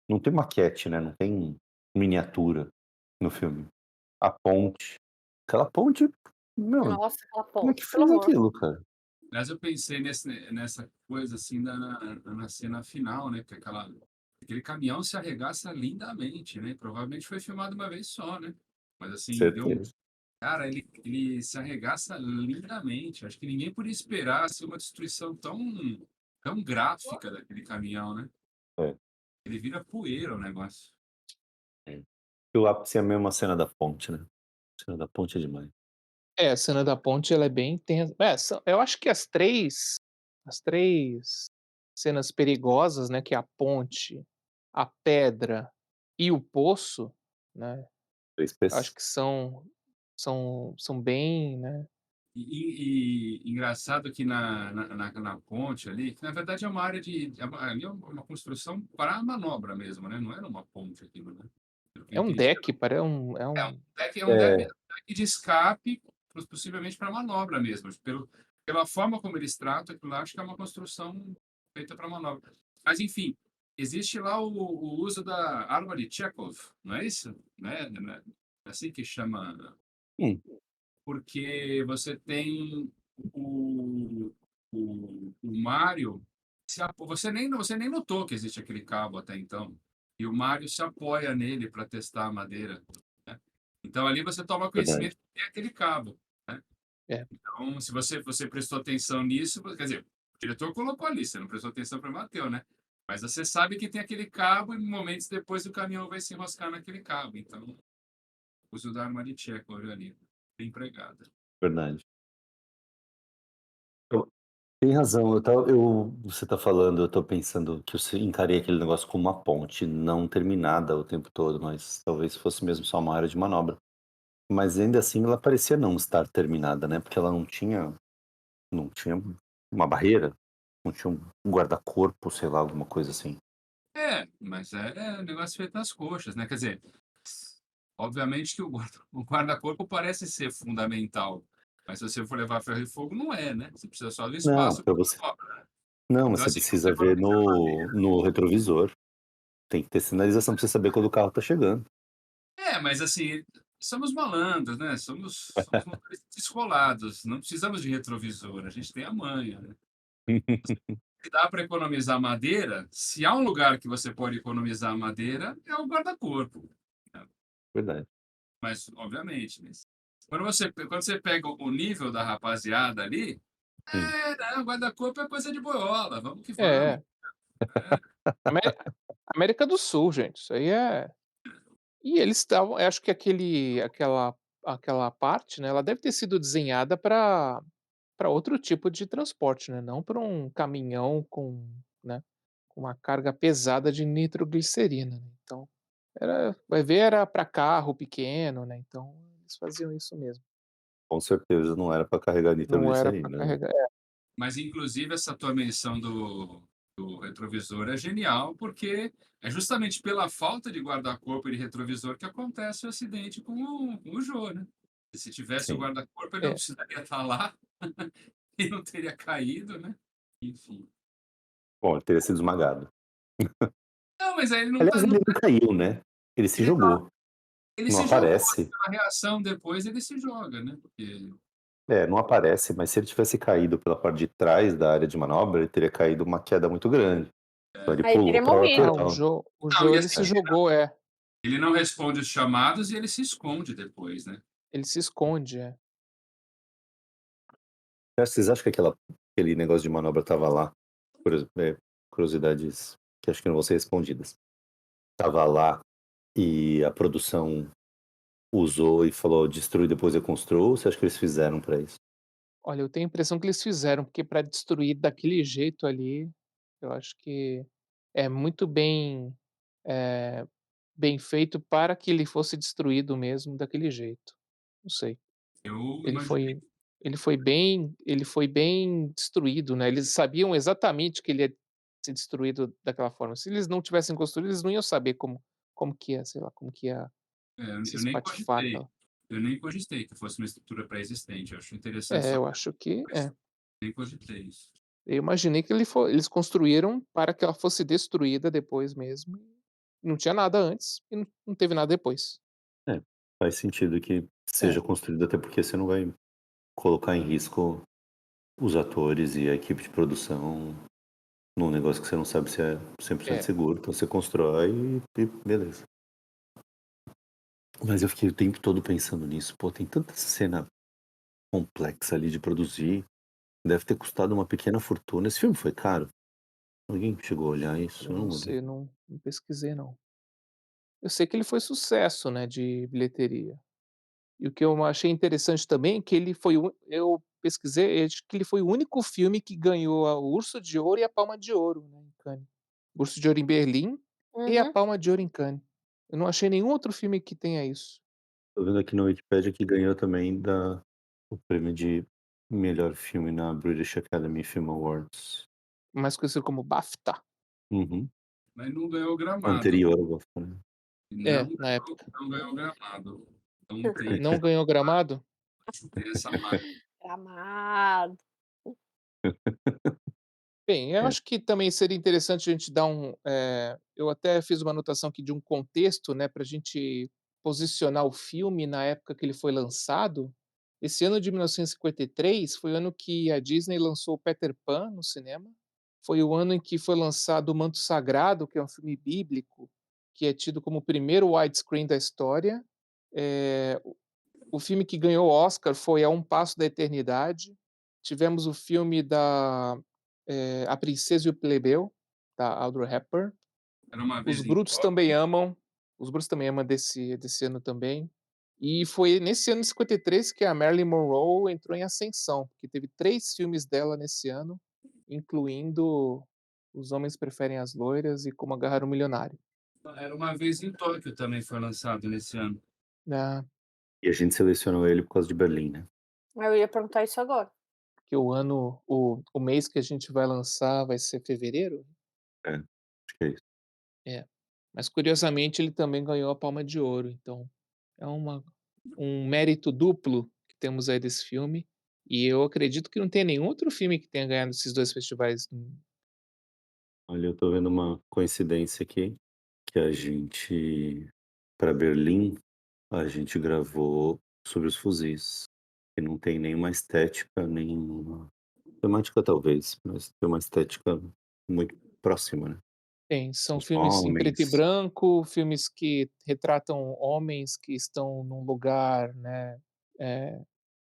Não tem maquete, né? Não tem miniatura no filme. A ponte. Aquela ponte, meu, Nossa, aquela como é que ponte, pelo fez amor. aquilo, cara? Mas eu pensei nessa coisa assim na cena final, né? Que aquele caminhão se arregaça lindamente, né? Provavelmente foi filmado uma vez só, né? Mas assim, Certeza. cara, ele se arregaça lindamente. Acho que ninguém podia esperar assim, uma destruição tão gráfica daquele caminhão, né? É. Ele vira poeira o negócio. É. E o ápice é a mesma cena da ponte, né? A cena da ponte é demais. É, a cena da ponte ela é bem tensa. Eu acho que as três cenas perigosas, né, que é a ponte, a pedra e o poço, né, Três eu acho P's. que são bem, né. E engraçado que na ponte ali, que na verdade é uma área ali é uma construção para manobra mesmo, né? Não era uma ponte aquilo, né? Pelo que eu É um entendi. deck, pare é É um um É, deck de escape, possivelmente para manobra mesmo. Pela forma como eles tratam aquilo lá, acho que é uma construção feita para manobra. Mas, enfim, existe lá o uso da arma de Chekhov, não é isso? Né? É assim que chama, hum, porque você tem o, o Mário. Você nem notou que existe aquele cabo até então. E o Mário se apoia nele para testar a madeira. Né? Então ali você toma verdade. conhecimento que é aquele cabo. Né? é. Então, se você prestou atenção nisso, quer dizer, o diretor colocou ali, você não prestou atenção para Mateu, né? Mas você sabe que tem aquele cabo e momentos depois o caminhão vai se enroscar naquele cabo. Então, uso da arma de Chekhov ali, bem empregada. Verdade. Eu tem razão, você tá falando, eu tô pensando que eu encarei aquele negócio como uma ponte não terminada o tempo todo, mas talvez fosse mesmo só uma área de manobra. Mas ainda assim ela parecia não estar terminada, né, porque ela não tinha uma barreira, não tinha um guarda-corpo, sei lá, alguma coisa assim. Mas é negócio feito nas coxas, né? Quer dizer, obviamente que o guarda-corpo parece ser fundamental, mas se você for levar ferro e fogo, não é, né? Você precisa só do Não, espaço para para você manobra. não, mas Então, você assim, precisa você ver economiza no retrovisor, tem que ter sinalização pra você saber quando o carro tá chegando. mas assim, somos malandros, né? Somos motoristas descolados, não precisamos de retrovisor, a gente tem a manha, né? Se dá para economizar madeira, se há um lugar que você pode economizar madeira, é o guarda-corpo. Verdade. Mas, obviamente, quando você pega o nível da rapaziada ali, Sim, não, guarda-corpo é coisa de boiola, vamos que vamos. É, Amé América do Sul, gente, isso aí é e eles estavam eu acho que aquela parte, né, ela deve ter sido desenhada para outro tipo de transporte, né, não para um caminhão com, né, com uma carga pesada de nitroglicerina, né, então vai ver era para carro pequeno, né, então eles faziam isso mesmo, com certeza não era pra carregar não era para nitroglicerina, né. carregar Mas, inclusive, essa tua menção do retrovisor é genial, porque é justamente pela falta de guarda-corpo e de retrovisor que acontece o acidente com o Jô, né? E se tivesse o Sim. guarda-corpo, ele não é. precisaria estar lá e não teria caído, né? Enfim. Bom, ele teria sido esmagado. Não, mas aí ele não Aliás, tá, não, ele não caiu, né, ele se ele, jogou. ele Não se jogou, aparece a reação depois ele se joga, né? Porque não aparece, mas se ele tivesse caído pela parte de trás da área de manobra, ele teria caído uma queda muito grande. Então ele Aí pulou teria pra Ah, morrido. o lateral. Jô o não, Jô e ele assim, se jogou, é, ele não responde os chamados e ele se esconde depois, né? ele se esconde, é. Vocês acham que aquele negócio de manobra estava lá? Curiosidades que acho que não vão ser respondidas. Estava lá e a produção usou e falou: "Destrui, depois eu construo", ou você acha que eles fizeram pra isso? Olha, eu tenho a impressão que eles fizeram, porque para destruir daquele jeito ali, eu acho que é muito eh, bem feito para que ele fosse destruído mesmo daquele jeito. Não sei, Eu ele imaginei. foi ele foi bem destruído, né, eles sabiam exatamente que ele ia ser destruído daquela forma. Se eles não tivessem construído, eles não iam saber como que ia, sei lá, como que ia se Eu nem espatifar cogitei. aquela Eu nem cogitei que fosse uma estrutura pré-existente. Eu acho interessante é, só eu acho que mas é. nem cogitei isso. Eu imaginei que eles construíram para que ela fosse destruída depois mesmo, não tinha nada antes e não teve nada depois. É, faz sentido que seja É, construído, até porque você não vai colocar em risco os atores e a equipe de produção num negócio que você não sabe se é 100% é. seguro, então você constrói e beleza. Mas eu fiquei o tempo todo pensando nisso, pô, tem tanta cena complexa ali de produzir, deve ter custado uma pequena fortuna. Esse filme foi caro? Alguém chegou a olhar isso? Eu Eu não não olhei. sei, não pesquisei não. Eu sei que ele foi sucesso, né, de bilheteria. E o que eu achei interessante também é que ele foi o eu pesquisei, acho que ele foi o único filme que ganhou a o Urso de Ouro e a Palma de Ouro, né, em Cannes. O Urso de Ouro em Berlim e a Uhum. Palma de Ouro em Cannes. Eu não achei nenhum outro filme que tenha isso. Tô vendo aqui na Wikipedia que ganhou também o prêmio de melhor filme na British Academy Film Awards. Mais conhecido como BAFTA. Uhum. Mas não ganhou gramado. Anterior ao Oscar, né? É, na época. Não ganhou gramado. Então Não ganhou Gramado? tem essa marca. Gramado. Bem, eu É. acho que também seria interessante a gente dar eu até fiz uma anotação aqui de um contexto, né, para a gente posicionar o filme na época que ele foi lançado. Esse ano de 1953 foi o ano que a Disney lançou Peter Pan no cinema. Foi o ano em que foi lançado O Manto Sagrado, que é um filme bíblico, que é tido como o primeiro widescreen da história. O filme que ganhou o Oscar foi A Um Passo da Eternidade. Tivemos o filme A Princesa e o Plebeu, da Audrey Hepburn. Era uma Os vez em Brutos Tóquio. também amam. Os Brutos também amam desse ano também. E foi nesse ano de 53 que a Marilyn Monroe entrou em ascensão, porque teve 3 filmes dela nesse ano, incluindo Os Homens Preferem as Loiras e Como Agarrar um Milionário. Era uma vez em Tóquio também foi lançado nesse ano. Ah. E a gente selecionou ele por causa de Berlim, né? Eu ia perguntar isso agora. Que o mês que a gente vai lançar vai ser fevereiro? É, acho que é isso. É. Mas curiosamente ele também ganhou a Palma de Ouro, então é um mérito duplo que temos aí desse filme, e eu acredito que não tem nenhum outro filme que tenha ganhado esses 2 festivais. Olha, eu tô vendo uma coincidência aqui, que a gente, para Berlim, a gente gravou sobre os fuzis, que não tem nenhuma estética, nenhuma temática talvez, mas tem uma estética muito próxima, né? Tem, são Os filmes em preto e homens, branco, filmes que retratam homens que estão num lugar, né, eh,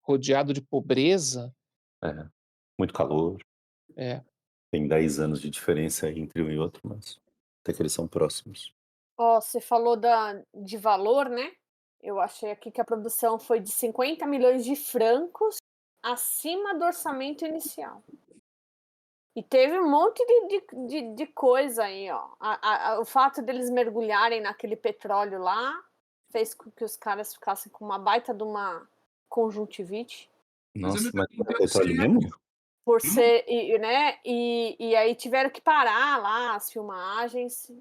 rodeado de pobreza. é, muito calor, É. tem 10 anos de diferença aí entre um e outro, mas até que eles são próximos. Ó, você falou de valor, né, eu achei aqui que a produção foi de 50 milhões de francos, acima do orçamento inicial. E teve um monte de coisa aí, ó. O fato deles mergulharem naquele petróleo lá, fez com que os caras ficassem com uma baita de uma conjuntivite, Mas eu Nossa, me mas perguntei é o petróleo certo. mesmo? por Eu não ser né, e aí tiveram que parar lá as filmagens,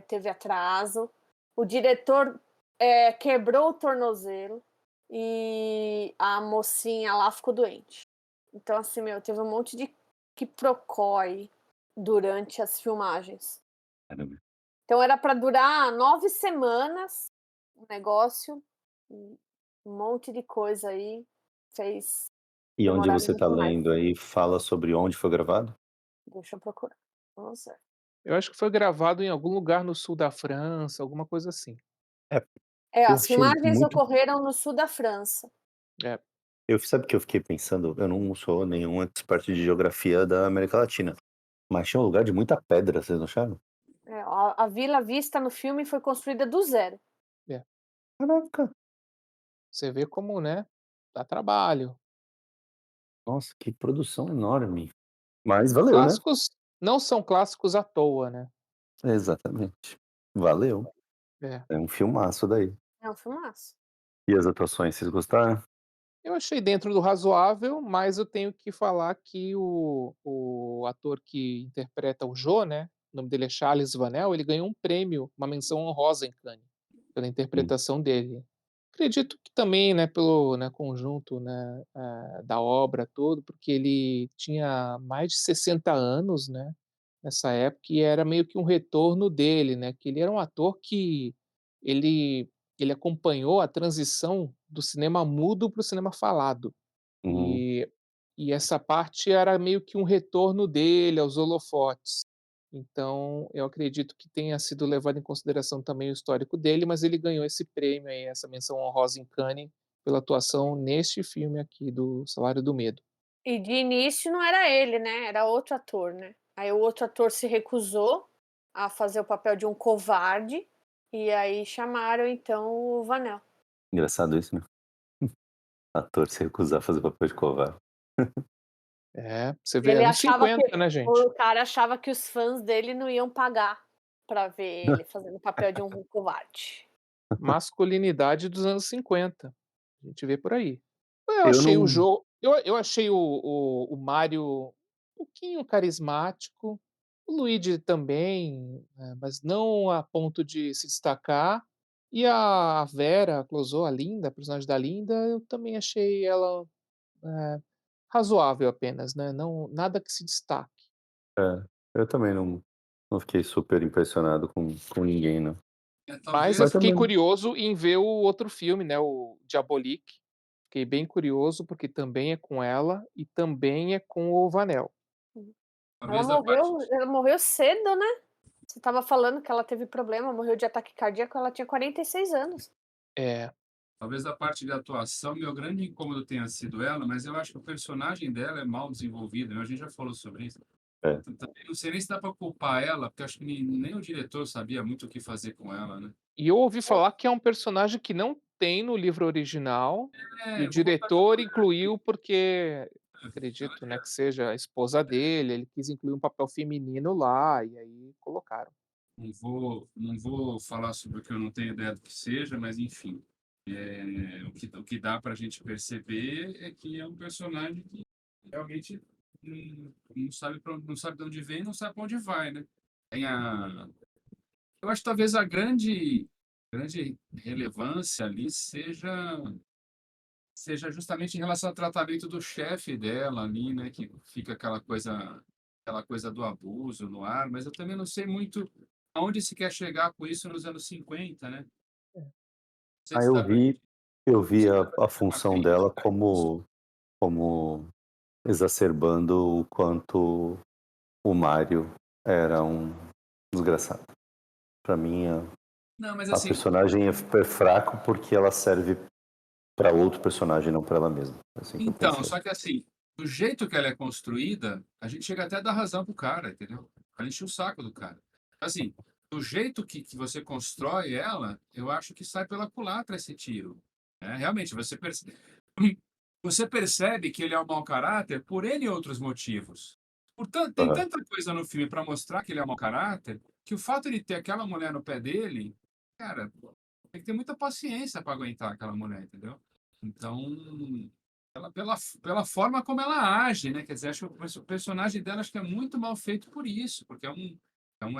teve atraso. O diretor, quebrou o tornozelo e a mocinha lá ficou doente. Então, assim, meu, teve um monte de quiprocó aí durante as filmagens. Caramba. Então era para durar 9 semanas o negócio, e um monte de coisa aí fez E onde demorar você tá muito mais. lendo aí fala sobre onde foi gravado? Deixa eu procurar. Vamos ver. Eu acho que foi gravado em algum lugar no sul da França, alguma coisa assim. É, eu As achei filmagens muito. ocorreram no sul da França. É. Eu sabe que eu fiquei pensando, eu não sou nenhum expert de geografia da América Latina, mas tinha um lugar de muita pedra, vocês não acharam? A vila vista no filme foi construída do zero. É. Caraca, Você vê como, né, dá trabalho. nossa, que produção enorme. Mas Os valeu, né? clássicos não são clássicos à toa, né. Exatamente. Valeu. É. É um filmaço daí. É um filmaço. E as atuações, vocês gostaram? Eu achei dentro do razoável, mas eu tenho que falar que o ator que interpreta o Joe, né, o nome dele é Charles Vanel, ele ganhou um prêmio, uma menção honrosa em Cannes, pela Hum, interpretação dele. Acredito que também, né, pelo, né, conjunto, né, da obra todo, porque ele tinha mais de 60 anos, né, nessa época, e era meio que um retorno dele, né, que ele era um ator que ele ele acompanhou a transição do cinema mudo para o cinema falado. hum, E e essa parte era meio que um retorno dele aos holofotes. Então, eu acredito que tenha sido levado em consideração também o histórico dele, mas ele ganhou esse prêmio aí, essa menção honrosa em Cannes, pela atuação neste filme aqui do Salário do Medo. E de início não era ele, né, era outro ator, né. Aí o outro ator se recusou a fazer o papel de um covarde, e aí chamaram então o Vanel. engraçado isso, né? Ator se recusar a fazer papel de covarde. É, você vê Ele anos achava que 50, né, gente? o cara achava que os fãs dele não iam pagar pra ver ele fazendo o papel de um covarde. Masculinidade dos anos 50. A gente vê por aí. Eu Eu achei o não. jogo, eu achei o Mário um pouquinho carismático, o Luigi também, mas não a ponto de se destacar. E a Vera Clouseau, a Linda, a personagem da Linda, eu também achei ela, eh, razoável apenas, né, não nada que se destaque. É, eu também não fiquei super impressionado com ninguém, não. Mas eu Mas talvez fiquei também. curioso em ver o outro filme, né, o Diabolique. Fiquei bem curioso, porque também é com ela e também é com o Vanel. Ela talvez da parte morreu ela morreu cedo, né. Você estava falando que ela teve problema, morreu de ataque cardíaco, ela tinha 46 anos. É, talvez da parte de atuação, meu grande incômodo tenha sido ela, mas eu acho que o personagem dela é mal desenvolvido, né, a gente já falou sobre isso. É. Também não sei nem se dá para culpar ela, porque eu acho que nem o diretor sabia muito o que fazer com ela, né. e eu ouvi falar que é um personagem que não tem no livro original, e o Vou botar pra diretor incluiu porque acredito, né, que seja a esposa dele, ele quis incluir um papel feminino lá, e aí colocaram. não vou falar sobre o que eu não tenho ideia do que seja, mas enfim. O que dá para a gente perceber é que é um personagem que realmente não sabe de onde vem, não sabe para onde vai, né? Tem eu acho que talvez a grande relevância ali seja justamente em relação ao tratamento do chefe dela ali, né? Que fica aquela coisa do abuso no ar, mas eu também não sei muito aonde se quer chegar com isso nos anos 50, né? Não sei Ah, se dá para eu vi a fazer uma função dela crítica a isso. como exacerbando o quanto o Mário era um desgraçado. Pra mim, Não, mas a assim, personagem é fraco porque ela serve pra outro personagem, não pra ela mesma. É assim que eu então, pensei. só que assim, do jeito que ela é construída, a gente chega até a dar razão pro cara, entendeu? A gente enche o saco do cara. Assim, do jeito que você constrói ela, eu acho que sai pela culatra esse tiro. Realmente, você percebe que ele é um mau caráter por N outros motivos. Portanto, tem Aham. tanta coisa no filme para mostrar que ele é um mau caráter, que o fato de ter aquela mulher no pé dele, cara, tem que ter muita paciência para aguentar aquela mulher, entendeu? Então, pela forma como ela age, né? Quer dizer, acho que o personagem dela acho que é muito mal feito por isso, porque é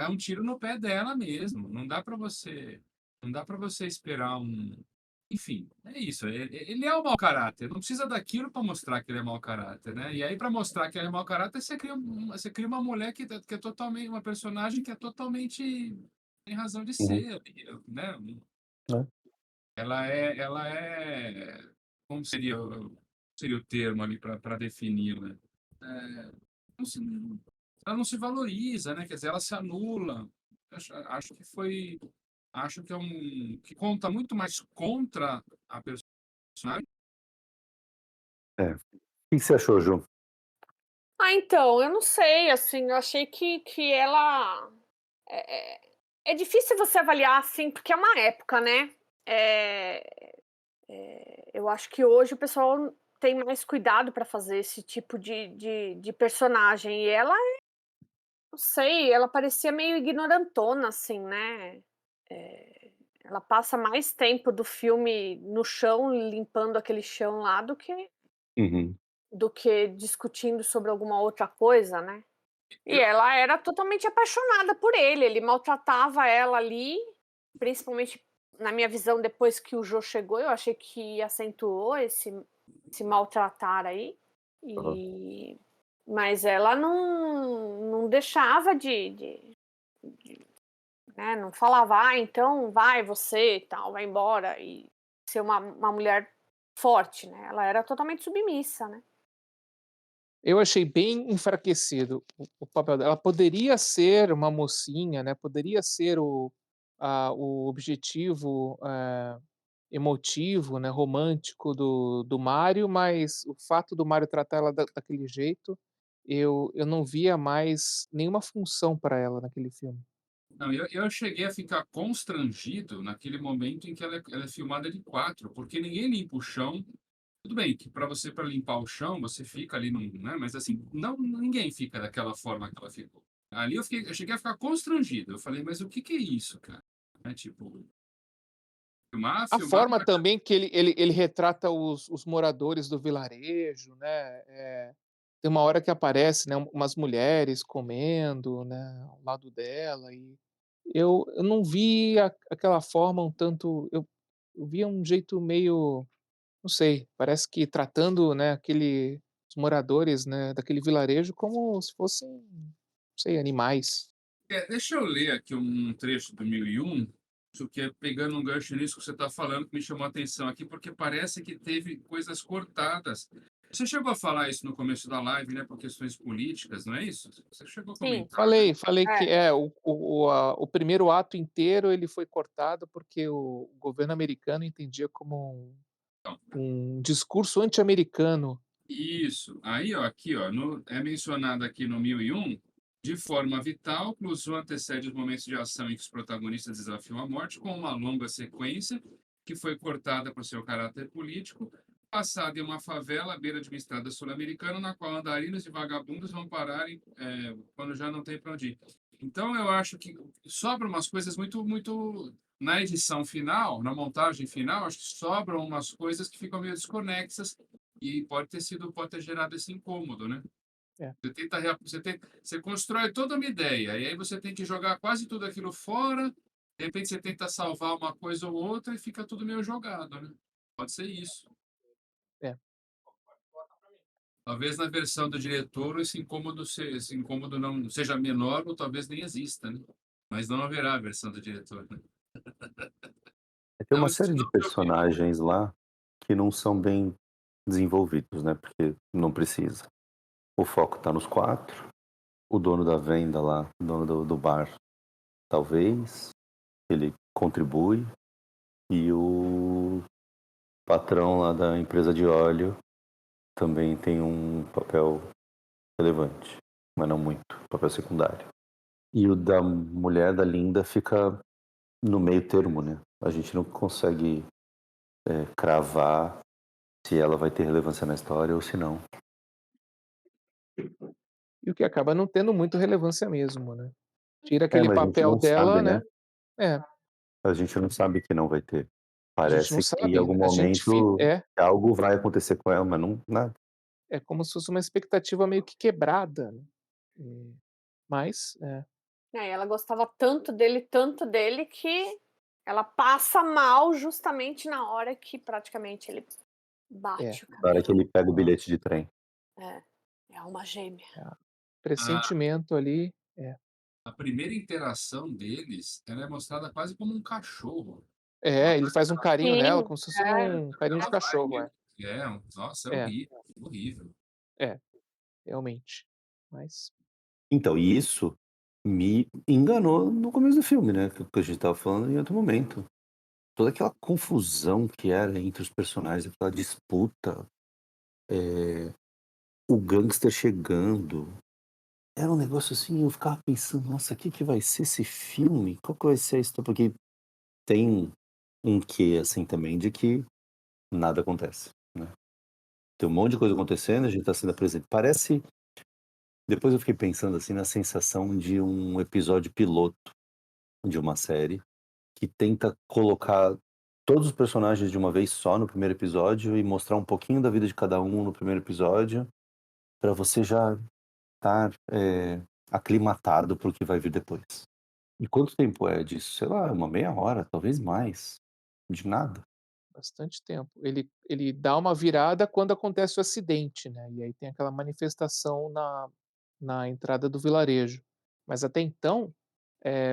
um tiro no pé dela mesmo. Não dá para você esperar um. Enfim, é isso. Ele é um mau caráter. Não precisa daquilo para mostrar que ele é mau caráter, né? E aí, para mostrar que ele é mau caráter, você cria uma mulher que é totalmente. Uma personagem que é totalmente. Tem razão de Uhum. ser, né? É. Ela é. Como seria o termo ali para definir, né? É, não se- ela não se valoriza, né? Quer dizer, ela se anula. Acho que foi. Acho que é que conta muito mais contra a personagem. É. O que você achou, Ju? Ah, então, eu não sei, assim, eu achei que ela é é é difícil você avaliar, assim, porque é uma época, né. Eu acho que hoje o pessoal tem mais cuidado para fazer esse tipo de personagem, e ela, não sei, ela parecia meio ignorantona, assim, né. Eh, Ela passa mais tempo do filme no chão, limpando aquele chão lá, Uhum. do que discutindo sobre alguma outra coisa, né. E ela era totalmente apaixonada por ele, ele maltratava ela ali, principalmente na minha visão depois que o Jô chegou, eu achei que acentuou esse maltratar aí, Aham. e mas ela não deixava né, não falava: "Ah, então vai você e tal, vai embora", e ser uma mulher forte, né, ela era totalmente submissa, né. Eu achei bem enfraquecido o papel dela. Ela poderia ser uma mocinha, né, poderia ser o objetivo, emotivo, né, romântico do Mário, mas o fato do Mário tratar ela daquele jeito, eu não via mais nenhuma função para ela naquele filme. Não, eu cheguei a ficar constrangido naquele momento em que ela é filmada de quatro, porque ninguém limpa o chão. Tudo bem que para limpar o chão, você fica ali, né? Mas assim, não, ninguém fica daquela forma que ela ficou. Ali eu cheguei a ficar constrangido. Eu falei, mas o que que é isso, cara? É tipo, A filmar forma pra... também que ele retrata os moradores do vilarejo, né, tem uma hora que aparece, né, umas mulheres comendo, né, ao lado dela e eu não vi aquela forma um tanto eu via um jeito meio, não sei, parece que tratando, né, os moradores, né, daquele vilarejo como se fossem, não sei, animais. Deixa eu ler aqui um trecho do 1001, isso que é pegando um gancho nisso que você está falando, que me chamou a atenção aqui, porque parece que teve coisas cortadas. Você chegou a falar isso no começo da live, né, por questões políticas, não é isso? Você chegou a Sim, comentar, né? Falei que é. o primeiro ato inteiro ele foi cortado, porque o governo americano entendia como Então, um discurso anti-americano. isso. Aí, ó, aqui, ó, é mencionado aqui no 1001, de forma vital, Clouseau antecede os momentos de ação em que os protagonistas desafiam a morte com uma longa sequência que foi cortada por seu caráter político, passada em uma favela à beira de uma estrada sul-americana, na qual andarinos e vagabundos vão parar quando já não tem para onde ir. Então eu acho que sobram umas coisas muito na edição final, na montagem final, acho que sobram umas coisas que ficam meio desconexas e pode ter gerado esse incômodo, né? É. Você constrói toda uma ideia, e aí você tem que jogar quase tudo aquilo fora, de repente você tenta salvar uma coisa ou outra e fica tudo meio jogado, né? Pode ser isso. É. Talvez na versão do diretor esse incômodo não seja menor ou talvez nem exista, né? Mas não haverá a versão do diretor, né? Tem Não, uma isso série não de é o que eu queria. personagens lá que não são bem desenvolvidos, né? Porque não precisa. O foco tá nos 4. O dono da venda lá, o dono do bar, talvez. Ele contribui. E o patrão lá da empresa de óleo também tem um papel relevante, mas não muito, papel secundário. E o da mulher da Linda fica no meio termo, né? A gente não consegue cravar se ela vai ter relevância na história ou se não. E o que acaba não tendo muito relevância mesmo, né. Tira aquele Mas a gente papel não sabe, dela, né? né. É, A gente não sabe que não vai ter. a gente não Parece que em sabe, algum a gente momento algo vai acontecer com ela, mas não nada. é como se fosse uma expectativa meio que quebrada, né. Mas Ela gostava tanto dele, que ela passa mal justamente na hora que praticamente ele é, bate o Na hora que caminhão. ele pega o bilhete de trem. É, é alma gêmea. A, pressentimento ali a primeira interação deles, ela é mostrada quase como um cachorro. ele faz um carinho nela Sim, como se fosse é. um carinho de Ela vai cachorro, meio nossa, é É, horrível, horrível. é, realmente. Mas Então, e isso me enganou no começo do filme, né? Que a gente tava falando em outro momento. Toda aquela confusão que era entre os personagens, aquela disputa, o gangster chegando. Era um negócio assim, eu ficava pensando, nossa, o que que vai ser esse filme? Qual que vai ser a história? Porque tem um quê, assim, também, de que nada acontece, né? Tem um monte de coisa acontecendo, a gente tá sendo apresentado. Parece. Depois eu fiquei pensando, assim, na sensação de um episódio piloto de uma série que tenta colocar todos os personagens de uma vez só no primeiro episódio e mostrar um pouquinho da vida de cada um no primeiro episódio, pra você já estar aclimatado pro que vai vir depois. E quanto tempo é disso? Sei lá, uma meia hora, talvez mais. De nada. bastante tempo. Ele dá uma virada quando acontece o acidente, né, e aí tem aquela manifestação na entrada do vilarejo. Mas até então,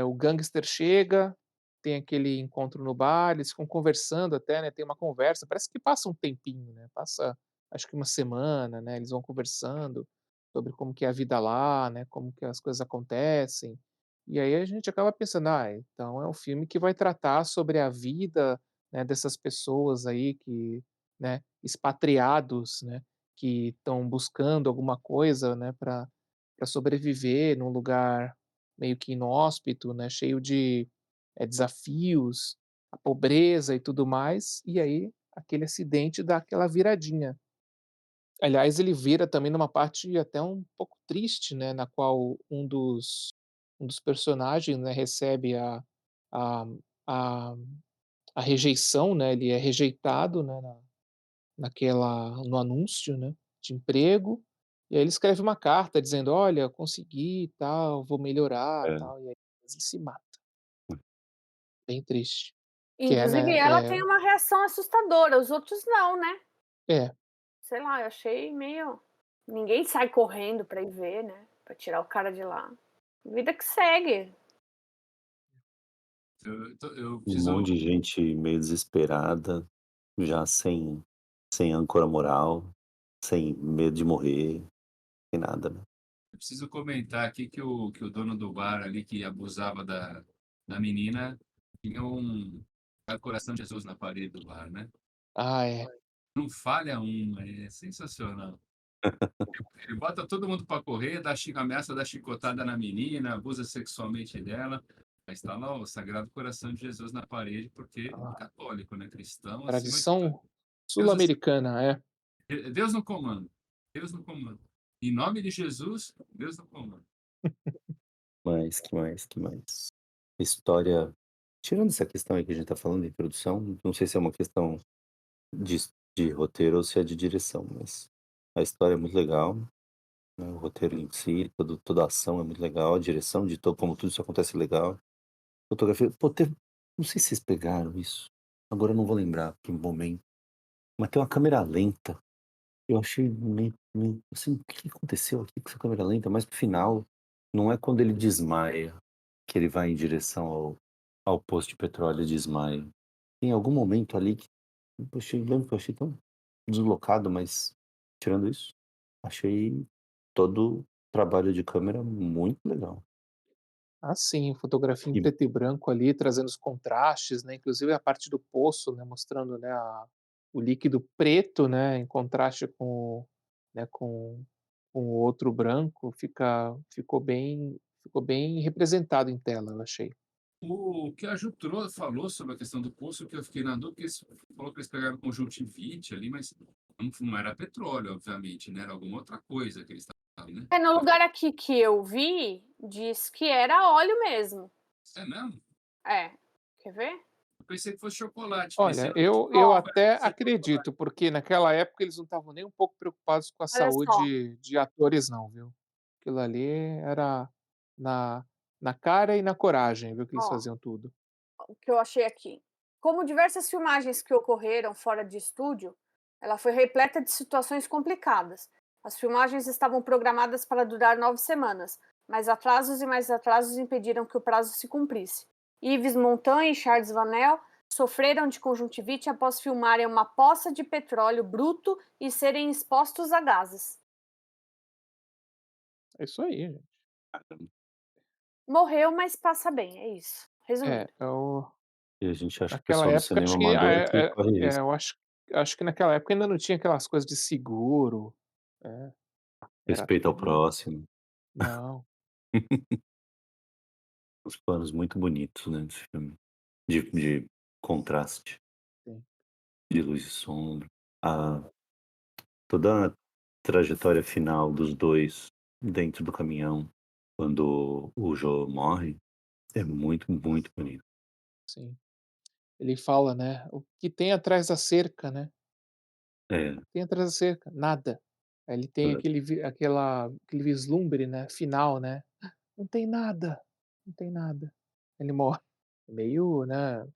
o gangster chega, tem aquele encontro no bar, eles ficam conversando até, né, tem uma conversa, parece que passa um tempinho, né, passa acho que uma semana, né, eles vão conversando sobre como que é a vida lá, né, como que as coisas acontecem. E aí a gente acaba pensando: "Ah, então é um filme que vai tratar sobre a vida, né, dessas pessoas aí que, né, expatriados, né, que estão buscando alguma coisa, né, para sobreviver num lugar meio que inóspito, né, cheio de, desafios, a pobreza e tudo mais, e aí aquele acidente dá aquela viradinha. Aliás, ele vira também numa parte até um pouco triste, né, na qual um dos personagens, né, recebe a a a rejeição, né, ele é rejeitado, né, no anúncio, né, de emprego, e aí ele escreve uma carta dizendo: "Olha, consegui e tal, vou melhorar, É. tal", e aí ele se mata. Bem triste. Que é, Inclusive né, ela tem uma reação assustadora, os outros não, né. é, Sei lá, eu achei meio ninguém sai correndo pra ir ver, né, pra tirar o cara de lá. Vida que segue. Eu Um preciso, monte de gente meio desesperada, já sem âncora moral, sem medo de morrer, sem nada, né. eu preciso comentar aqui que o dono do bar ali que abusava da menina tinha um coração de Jesus na parede do bar, né? ah, é, Não falha uma, é sensacional. Ele bota todo mundo para correr, ameaça dar chicotada na menina, abusa sexualmente dela. Mas está lá o Sagrado Coração de Jesus na parede, porque a católico, né? Cristão acima de tudo. tradição Deus, sul-americana, é. Deus no comando. Deus no comando. Em nome de Jesus, Deus no comando. Mas, que mais, que mais? História. Tirando essa questão aí que a gente tá falando de introdução, não sei se é uma questão de, de roteiro ou se é de direção, mas a história é muito legal, né? O roteiro em si, toda a ação é muito legal, a direção de todo, como tudo isso acontece é legal. Fotografia, pô, não sei se vocês pegaram isso, agora eu não vou lembrar que momento, mas tem uma câmera lenta. Eu achei meio assim, o que aconteceu aqui com essa câmera lenta? Mas pro final, não é quando ele desmaia que ele vai em direção ao posto de petróleo e desmaia. Tem algum momento ali que lembro que eu achei tão deslocado, mas tirando isso, achei todo o trabalho de câmera muito legal. Ah, sim, fotografia em E preto e branco ali, trazendo os contrastes, né, inclusive a parte do poço, né, mostrando, né, o líquido preto, né, em contraste né, com o outro branco, ficou bem representado em tela, eu achei. O que a Jutro falou sobre a questão do poço, que eu fiquei na dúvida, porque eles falou que eles pegaram conjuntivite ali, mas não era petróleo, obviamente, né? Era alguma outra coisa que eles estavam, né? No lugar aqui que eu vi, diz que era óleo mesmo. É mesmo? É, quer ver? Eu pensei que fosse chocolate, pensei Olha, no eu Ó, até ser chocolate. acredito, porque naquela época eles não estavam nem um pouco preocupados com a olha só, saúde de atores não, viu. Aquilo ali era na na cara e na coragem, viu, que eles ó, faziam tudo. o que eu achei aqui. Como diversas filmagens que ocorreram fora de estúdio, ela foi repleta de situações complicadas. As filmagens estavam programadas para durar 9 semanas, mas atrasos e mais atrasos impediram que o prazo se cumprisse. Yves Montand e Charles Vanel sofreram de conjuntivite após filmarem uma poça de petróleo bruto e serem expostos a gases. É isso aí, gente. Morreu, mas passa bem, é isso. É, Resumindo. a gente acha que o naquela pessoal do época cinema acho que amador que corre risco. eu acho que naquela época ainda não tinha aquelas coisas de seguro, era Respeito ao tudo próximo. não, Os planos muito bonitos, né, desse filme. De contraste, sim, de luz e sombra. A Toda a trajetória final dos 2 dentro do caminhão, quando o Joe morre, é muito, muito bonito. sim. Ele fala, né: "O que tem atrás da cerca, né?" É, Tem atrás da cerca, nada. Aí ele tem é, aquele vislumbre, né, final, né, não tem nada, não tem nada. Ele morre. Meio, né,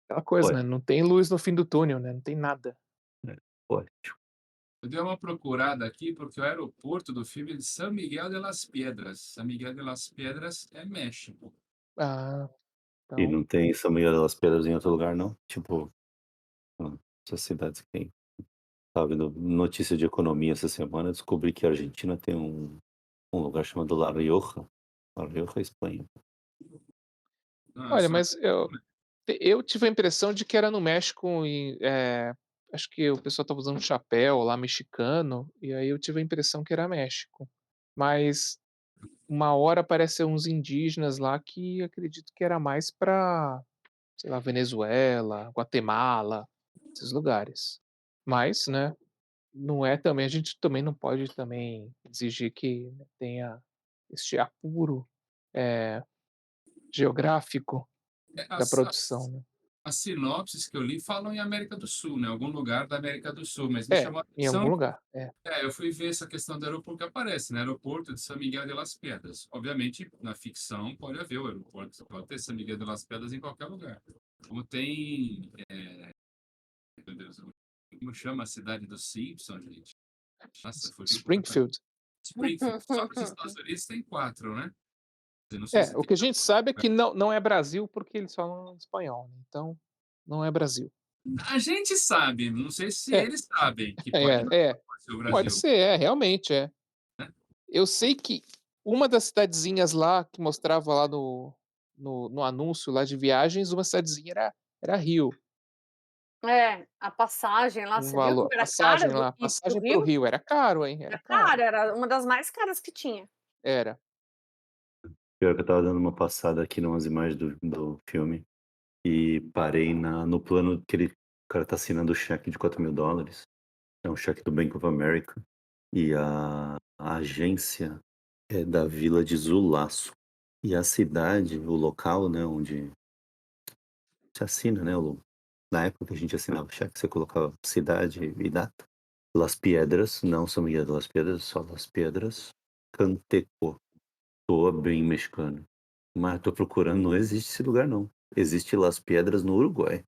aquela coisa, né, poético, não tem luz no fim do túnel, né, não tem nada. é, poético. Eu dei uma procurada aqui porque o aeroporto do filme é de San Miguel de las Piedras. San Miguel de las Piedras é México. Ah, E então, não tem São Miguel das Pedras em outro lugar não? Tipo, essas cidades que tem. Estava vendo notícia de economia essa semana, descobri que a Argentina tem um lugar chamado La Rioja. La Rioja é Espanha. Ah, olha, só mas eu tive a impressão de que era no México e, acho que o pessoal estava usando um chapéu lá mexicano, e aí eu tive a impressão que era México. Mas uma hora aparecem uns indígenas lá que acredito que era mais para, sei lá, Venezuela, Guatemala, esses lugares. Mas, né, não é também a gente também não pode também exigir que, né, tenha este apuro, eh, geográfico é, da produção, né. as sinopses que eu li falam em América do Sul, né? Algum lugar da América do Sul, mas me É, chamou a em algum atenção. lugar. É. Eu fui ver essa questão do aeroporto que aparece, né? Aeroporto de San Miguel de las Pedras. Obviamente, na ficção, pode haver o aeroporto, pode ter San Miguel de las Pedras em qualquer lugar. Como tem, meu Deus, como chama a cidade dos Simpsons, gente? Nossa, fugiu completamente. Springfield. Springfield. Só nos Estados Unidos tem quatro, né? Eu não sei É, se o tem. que a gente sabe é que não é Brasil, porque eles falam espanhol, né, então não é Brasil. A gente sabe, não sei se É, eles sabem que é, é, pode ser o pode Brasil. ser, realmente é. Eu sei que uma das cidadezinhas lá que mostrava lá no anúncio lá de viagens, uma cidadezinha era Rio, É, a passagem lá, um você viu valor como era cara passagem do lá, ir para o passagem para o Rio? Rio era caro, hein, era Era caro. cara, era uma das mais caras que tinha. Era. Pior que eu estava dando uma passada aqui numas imagens do filme e parei no plano que o cara tá assinando o cheque de $4.000. É um cheque do Bank of America. E a agência é da vila de Zulaço. E a cidade, o local, né, onde se assina, né, na época que a gente assinava cheque, você colocava cidade e data. Las Piedras, não São Miguel de Las Piedras, só Las Piedras, Cantecô. Soa bem mexicano. Mas tô procurando, não existe esse lugar não. Existe Las Piedras no Uruguai.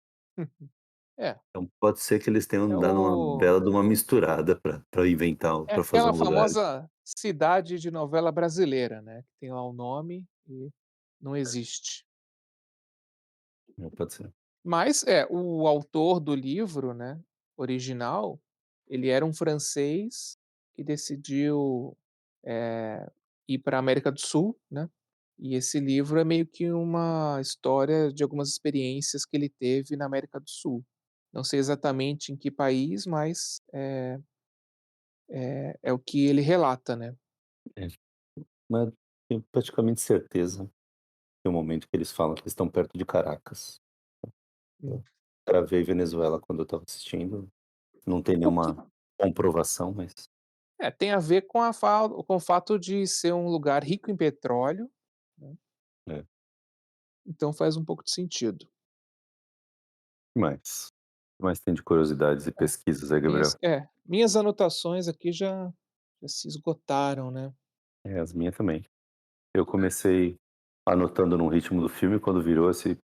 É, Então pode ser que eles tenham é dado uma o bela de uma misturada pra inventar, é pra fazer aquela um lugar. famosa cidade de novela brasileira, né, que tem lá o nome e não existe. Pode ser. Mas, o autor do livro, né, original, ele era um francês que decidiu, ir para a América do Sul, né, e esse livro é meio que uma história de algumas experiências que ele teve na América do Sul. Não sei exatamente em que país, mas é o que ele relata, né. É, mas tenho praticamente certeza que é o momento que eles falam que eles estão perto de Caracas. Eu Hum. gravei Venezuela quando eu estava assistindo, não tem O que nenhuma comprovação, mas tem a ver com a fa com o fato de ser um lugar rico em petróleo, né, é. então faz um pouco de sentido. Mas tem de curiosidades e pesquisas aí, Gabriel? Minhas anotações aqui já se esgotaram, né. É, as minhas também. Eu comecei anotando no ritmo do filme, quando virou esse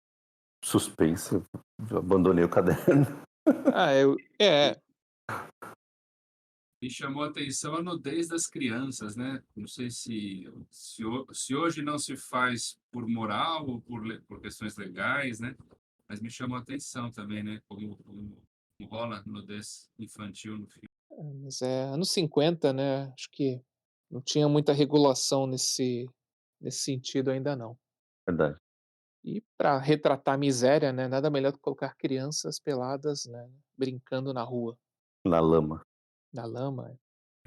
suspense, eu abandonei o caderno. Ah, eu Me chamou a atenção a nudez das crianças, né? Não sei se hoje não se faz por moral ou por questões legais, né? Mas me chamou a atenção também, né? Como rola nudez infantil no filme. mas é anos 50, né, acho que não tinha muita regulação nesse sentido ainda não. Verdade. E para retratar a miséria, né, nada melhor do que colocar crianças peladas, né, brincando na rua, Na lama. na lama.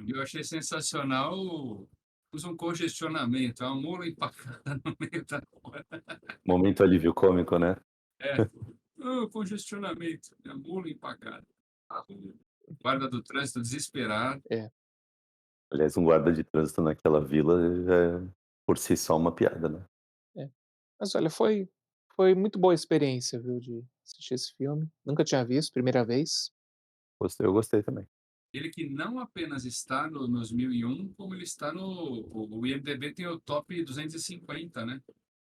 Eu achei sensacional usa um congestionamento, é uma mula empacada no meio da rua. Momento alívio cômico, né? É, congestionamento, é a mula empacada. O guarda do trânsito desesperado. É, Aliás, um guarda de trânsito naquela vila já é por si só uma piada, né? é. Mas olha, foi muito boa a experiência, viu, de assistir esse filme. Nunca tinha visto, primeira vez. Eu gostei também. Ele que não apenas está nos 1001, como ele está o IMDb tem o top 250, né?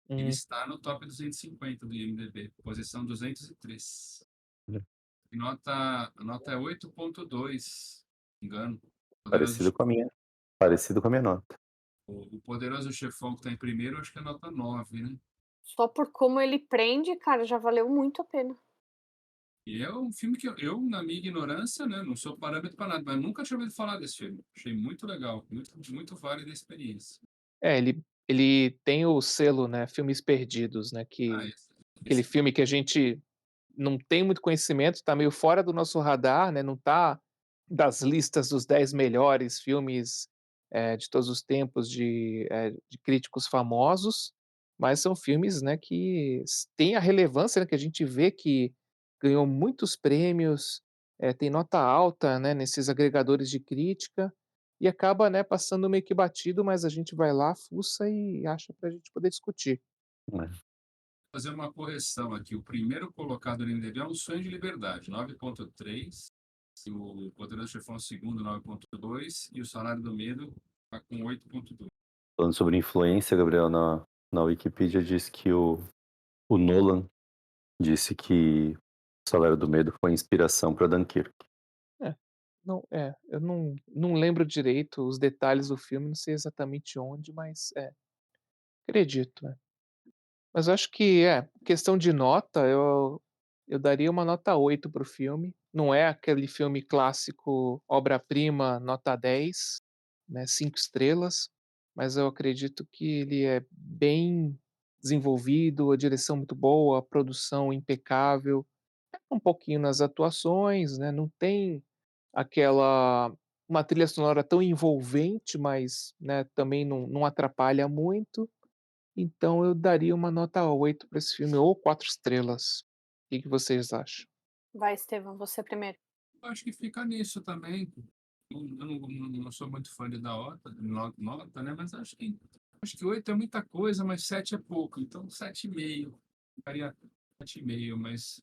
Ele Hum, está no top 250 do IMDb, posição 203. É. A nota é 8,2, se não me engano. Poderoso, Parecido com a minha. Parecido com a minha nota. o Poderoso Chefão que está em primeiro, acho que é nota 9, né? Só por como ele prende, cara, já valeu muito a pena. E é um filme que na minha ignorância, né, não sou parâmetro para nada, mas nunca tinha ouvido falar desse filme. Achei muito legal, muito, muito válida a experiência. ele tem o selo, né, Filmes Perdidos, né, Ah, que aquele esse filme que a gente não tem muito conhecimento, tá meio fora do nosso radar, né, não tá das listas dos 10 melhores filmes, de todos os tempos de críticos famosos, mas são filmes, né, que têm a relevância, né, que a gente vê que ganhou muitos prêmios, tem nota alta, né, nesses agregadores de crítica, e acaba, né, passando meio que batido, mas a gente vai lá, fuça e acha pra gente poder discutir. Né? fazer uma correção aqui. O primeiro colocado no IMDb é Um Sonho de Liberdade, 9,3. E o Poderoso Chefão, o segundo, 9,2. E o Salário do Medo está com 8,2. Falando sobre influência, Gabriel, na Wikipedia diz que o Nolan disse que o Salário do Medo foi inspiração para Dunkirk. É, eu não lembro direito os detalhes do filme, não sei exatamente onde, mas acredito, Mas eu acho que, questão de nota, eu daria uma nota 8 para o filme. Não é aquele filme clássico obra-prima, nota 10, né, 5 estrelas, mas eu acredito que ele é bem desenvolvido, a direção muito boa, a produção impecável, um pouquinho nas atuações, né, não tem aquela uma trilha sonora tão envolvente, mas, né, também não atrapalha muito. Então eu daria uma nota 8 para esse filme ou 4 estrelas. O que que vocês acham? Vai, Estevão, você primeiro. Eu acho que fica nisso também. Eu não sou muito fã de dar nota, né? Mas acho que 8 é muita coisa, mas 7 é pouco. Então, 7,5. Ficaria 7,5, mas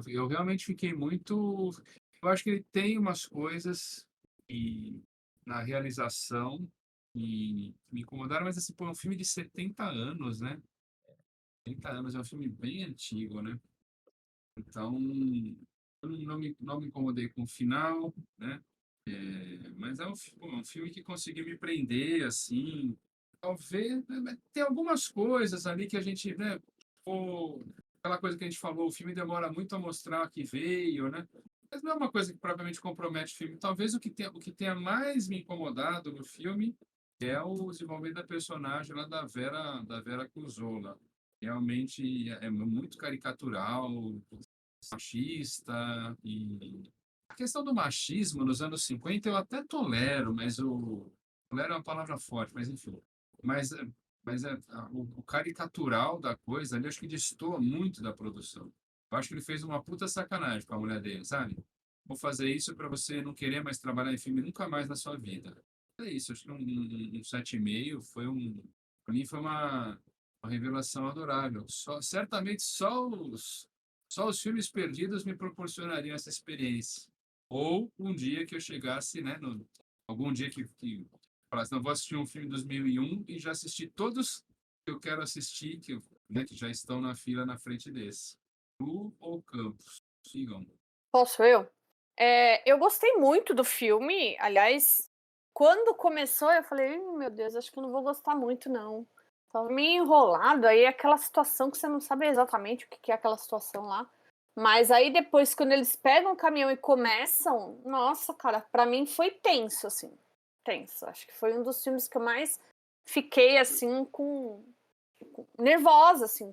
eu realmente fiquei muito. Eu acho que ele tem umas coisas e, na realização que me incomodaram, mas assim, pô, é um filme de 70 anos, né? 70 anos é um filme bem antigo, né? Então, eu não me incomodei com o final, né? Mas é um filme que conseguiu me prender, assim. Talvez, né, tem algumas coisas ali que a gente, né? Aquela coisa que a gente falou, o filme demora muito a mostrar que veio, né? Mas não é uma coisa que propriamente compromete o filme. Talvez o que tenha mais me incomodado no filme é o desenvolvimento da personagem lá da Vera Cruzola. Realmente é muito caricatural, machista e a questão do machismo nos anos 50 eu até tolero, mas tolero é uma palavra forte, mas enfim. Mas, o caricatural da coisa ali, acho que destoa muito da produção. Eu acho que ele fez uma puta sacanagem com a mulher dele, sabe? Vou fazer isso para você não querer mais trabalhar em filme nunca mais na sua vida. É isso, acho que um 7,5 para mim foi uma revelação adorável. Certamente só os filmes perdidos me proporcionariam essa experiência. Ou um dia que eu chegasse, né, algum dia que falasse, não, vou assistir um filme de 2001 e já assisti todos que eu quero assistir, né, que já estão na fila na frente desse. Tu ou Campos? Sigam. Posso eu? Eu gostei muito do filme. Aliás, quando começou, eu falei: Meu Deus, acho que eu não vou gostar muito, não. Tava meio enrolado. Aí aquela situação que você não sabe exatamente o que que é aquela situação lá. Mas aí depois, quando eles pegam o caminhão e começam, nossa, cara, pra mim foi tenso, assim. Tenso. Acho que foi um dos filmes que eu mais fiquei, assim, nervosa, assim,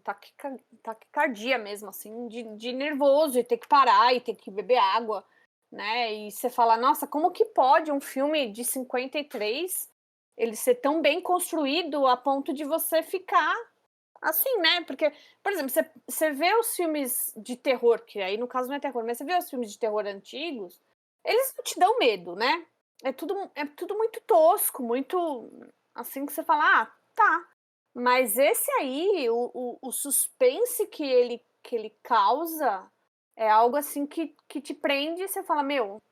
taquicardia mesmo, assim, de nervoso, e ter que parar, e ter que beber água, né? E você fala, nossa, como que pode um filme de 53 ele ser tão bem construído a ponto de você ficar assim, né? Porque, por exemplo, você vê os filmes de terror, que aí no caso não é terror, mas você vê os filmes de terror antigos, eles não te dão medo, né? É tudo muito tosco, muito assim que você fala, ah, tá. Mas esse aí, o suspense que ele causa é algo assim que te prende e você fala, meu,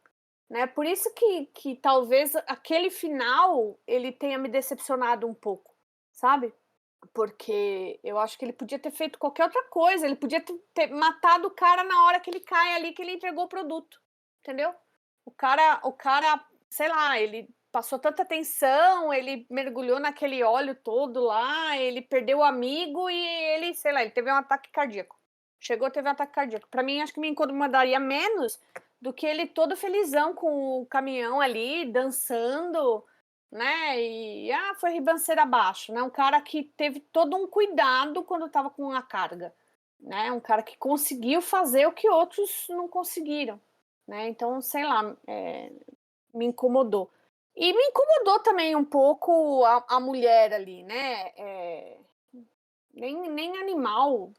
né? Por isso que talvez aquele final ele tenha me decepcionado um pouco, sabe? Porque eu acho que ele podia ter feito qualquer outra coisa, ele podia ter matado o cara na hora que ele cai ali, que ele entregou o produto, entendeu? O cara, sei lá, ele passou tanta tensão, ele mergulhou naquele óleo todo lá, ele perdeu o amigo e ele, sei lá, ele teve um ataque cardíaco. Chegou, teve um ataque cardíaco. Pra mim, acho que me incomodaria menos do que ele todo felizão com o caminhão ali, dançando, né? E foi ribanceira abaixo, né? Um cara que teve todo um cuidado quando estava com a carga, né? Um cara que conseguiu fazer o que outros não conseguiram, né? Então, sei lá, me incomodou. E me incomodou também um pouco a mulher ali, né? Nem animal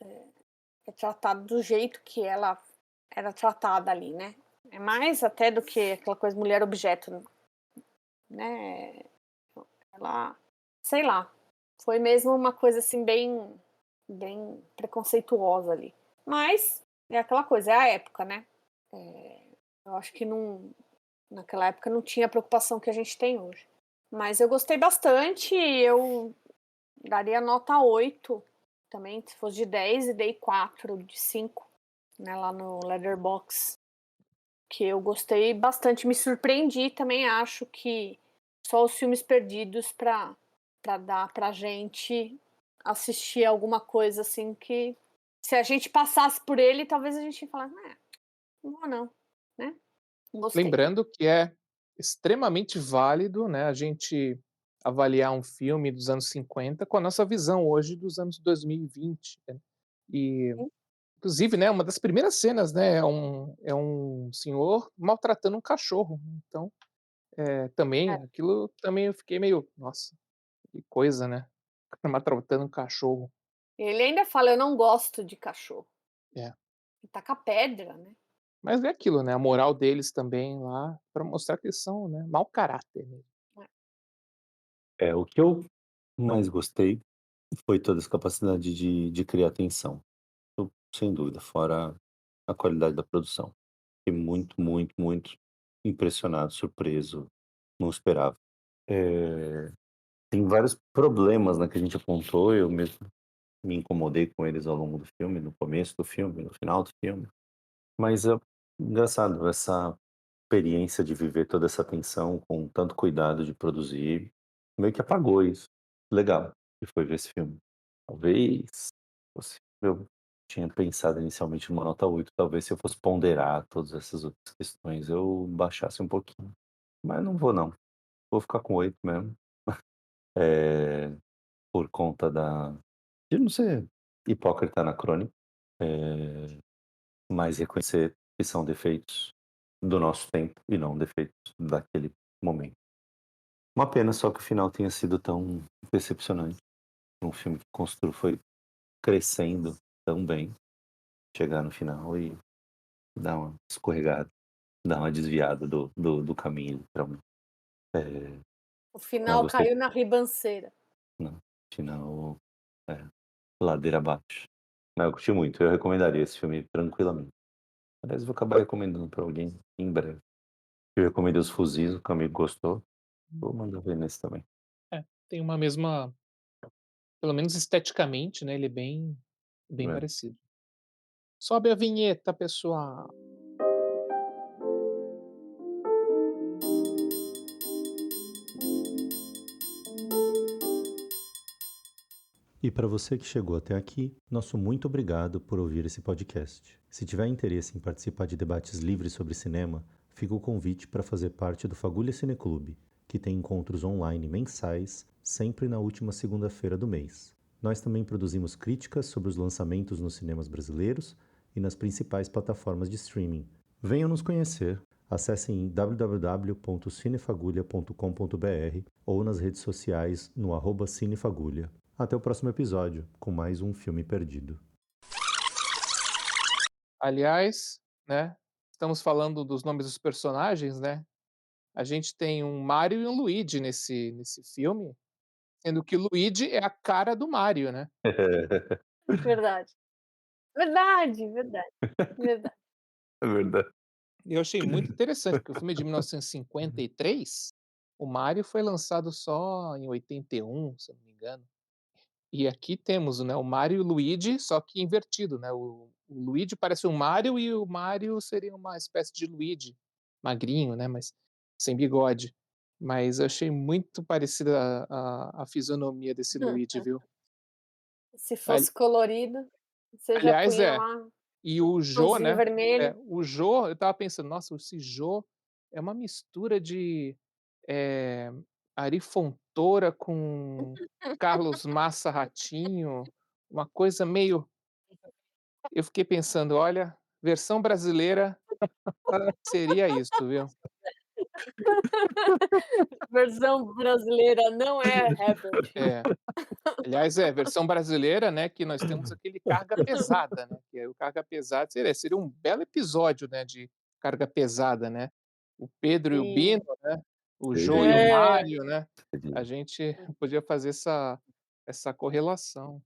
é tratado do jeito que ela era tratada ali, né? É mais até do que aquela coisa mulher objeto, né? Ela, sei lá, foi mesmo uma coisa assim bem preconceituosa ali. Mas é aquela coisa, é a época, né? Eu acho que não, naquela época não tinha a preocupação que a gente tem hoje. Mas eu gostei bastante, eu daria nota 8 também, se fosse de 10 e dei 4 de 5, né, lá no Letterboxd, que eu gostei bastante, me surpreendi, também acho que só os filmes perdidos para dar pra gente assistir alguma coisa assim que se a gente passasse por ele, talvez a gente falasse, não vou não, né? Gostei. Lembrando que é extremamente válido, né, a gente avaliar um filme dos anos 50 com a nossa visão hoje dos anos 2020, né. E, inclusive, né, uma das primeiras cenas, né, é um senhor maltratando um cachorro. Então, É. também aquilo também eu fiquei meio: "Nossa, que coisa, né, maltratando um cachorro". Ele ainda fala: "Eu não gosto de cachorro". É. E taca pedra, né. Mas é aquilo, né, a moral deles também lá, pra mostrar que eles são, né, mau caráter mesmo. O que eu mais gostei foi toda essa capacidade de criar tensão. Isso, sem dúvida, fora a qualidade da produção. Fiquei muito, muito, muito impressionado, surpreso, não esperava. Eh, Tem vários problemas, né, que a gente apontou, eu mesmo me incomodei com eles ao longo do filme, no começo do filme, no final do filme, mas é engraçado essa experiência de viver toda essa tensão com tanto cuidado de produzir, meio que apagou isso. Legal que foi ver esse filme. Talvez fosse eu tinha pensado inicialmente numa nota 8, talvez se eu fosse ponderar todas essas outras questões eu baixasse um pouquinho, mas não vou não, vou ficar com 8 mesmo, eh, por conta de não ser hipócrita anacrônico, eh, mas reconhecer que são defeitos do nosso tempo e não defeitos daquele momento. Uma pena só que o final tenha sido tão decepcionante. Um filme que foi crescendo tão bem, chegar no final e dar uma escorregada, dar uma desviada do caminho, literalmente. Eh, O mas eu final gostei, caiu na ribanceira. não, final, é, ladeira abaixo. Mas eu curti muito, eu recomendaria esse filme tranquilamente. Aliás, eu vou acabar recomendando para alguém em breve. Eu recomendei Os Fuzis, o que o amigo gostou, vou mandar ver nesse também. É, tem uma mesma pelo menos esteticamente, né, ele é bem É. parecido. Sobe a vinheta, pessoal. E para você que chegou até aqui, nosso muito obrigado por ouvir esse podcast. Se tiver interesse em participar de debates livres sobre cinema, fica o convite para fazer parte do Fagulha Cineclube, que tem encontros online mensais, sempre na última segunda-feira do mês. Nós também produzimos críticas sobre os lançamentos nos cinemas brasileiros e nas principais plataformas de streaming. Venham nos conhecer. Acessem www.cinefagulha.com.br ou nas redes sociais no @cinefagulha. Até o próximo episódio, com mais um filme perdido. Aliás, né, estamos falando dos nomes dos personagens, né, a gente tem um Mario e um Luigi nesse filme, sendo que o Luigi é a cara do Mario, né. Verdade. Verdade, verdade, verdade. É verdade. E eu achei muito interessante, porque o filme é de 1953, o Mario foi lançado só em 81, se eu não me engano. E aqui temos, né, o Mario e o Luigi, só que invertido, né, o Luigi parece um Mario e o Mario seria uma espécie de Luigi, magrinho, né, mas sem bigode. Mas eu achei muito parecida a fisionomia desse Luigi, viu. Se Ali fosse colorido, você já aliás punha é, lá e o Jô, pãozinho né, vermelho. o Jô, eu estava pensando: "Nossa, esse Jô é uma mistura de, eh, Ari Fontoura com Carlos Massa Ratinho, uma coisa meio". Eu fiquei pensando: "Olha, versão brasileira seria isso, viu". Versão brasileira não é Herbert. É. Aliás, é, versão brasileira, né, que nós temos aquele Carga Pesada, né, que é o Carga Pesada seria um belo episódio, né, de Carga Pesada, né. O Pedro e o Bino, Sim. né, o Jô e o Seria, É. Mário, né, a seria. gente podia fazer essa correlação.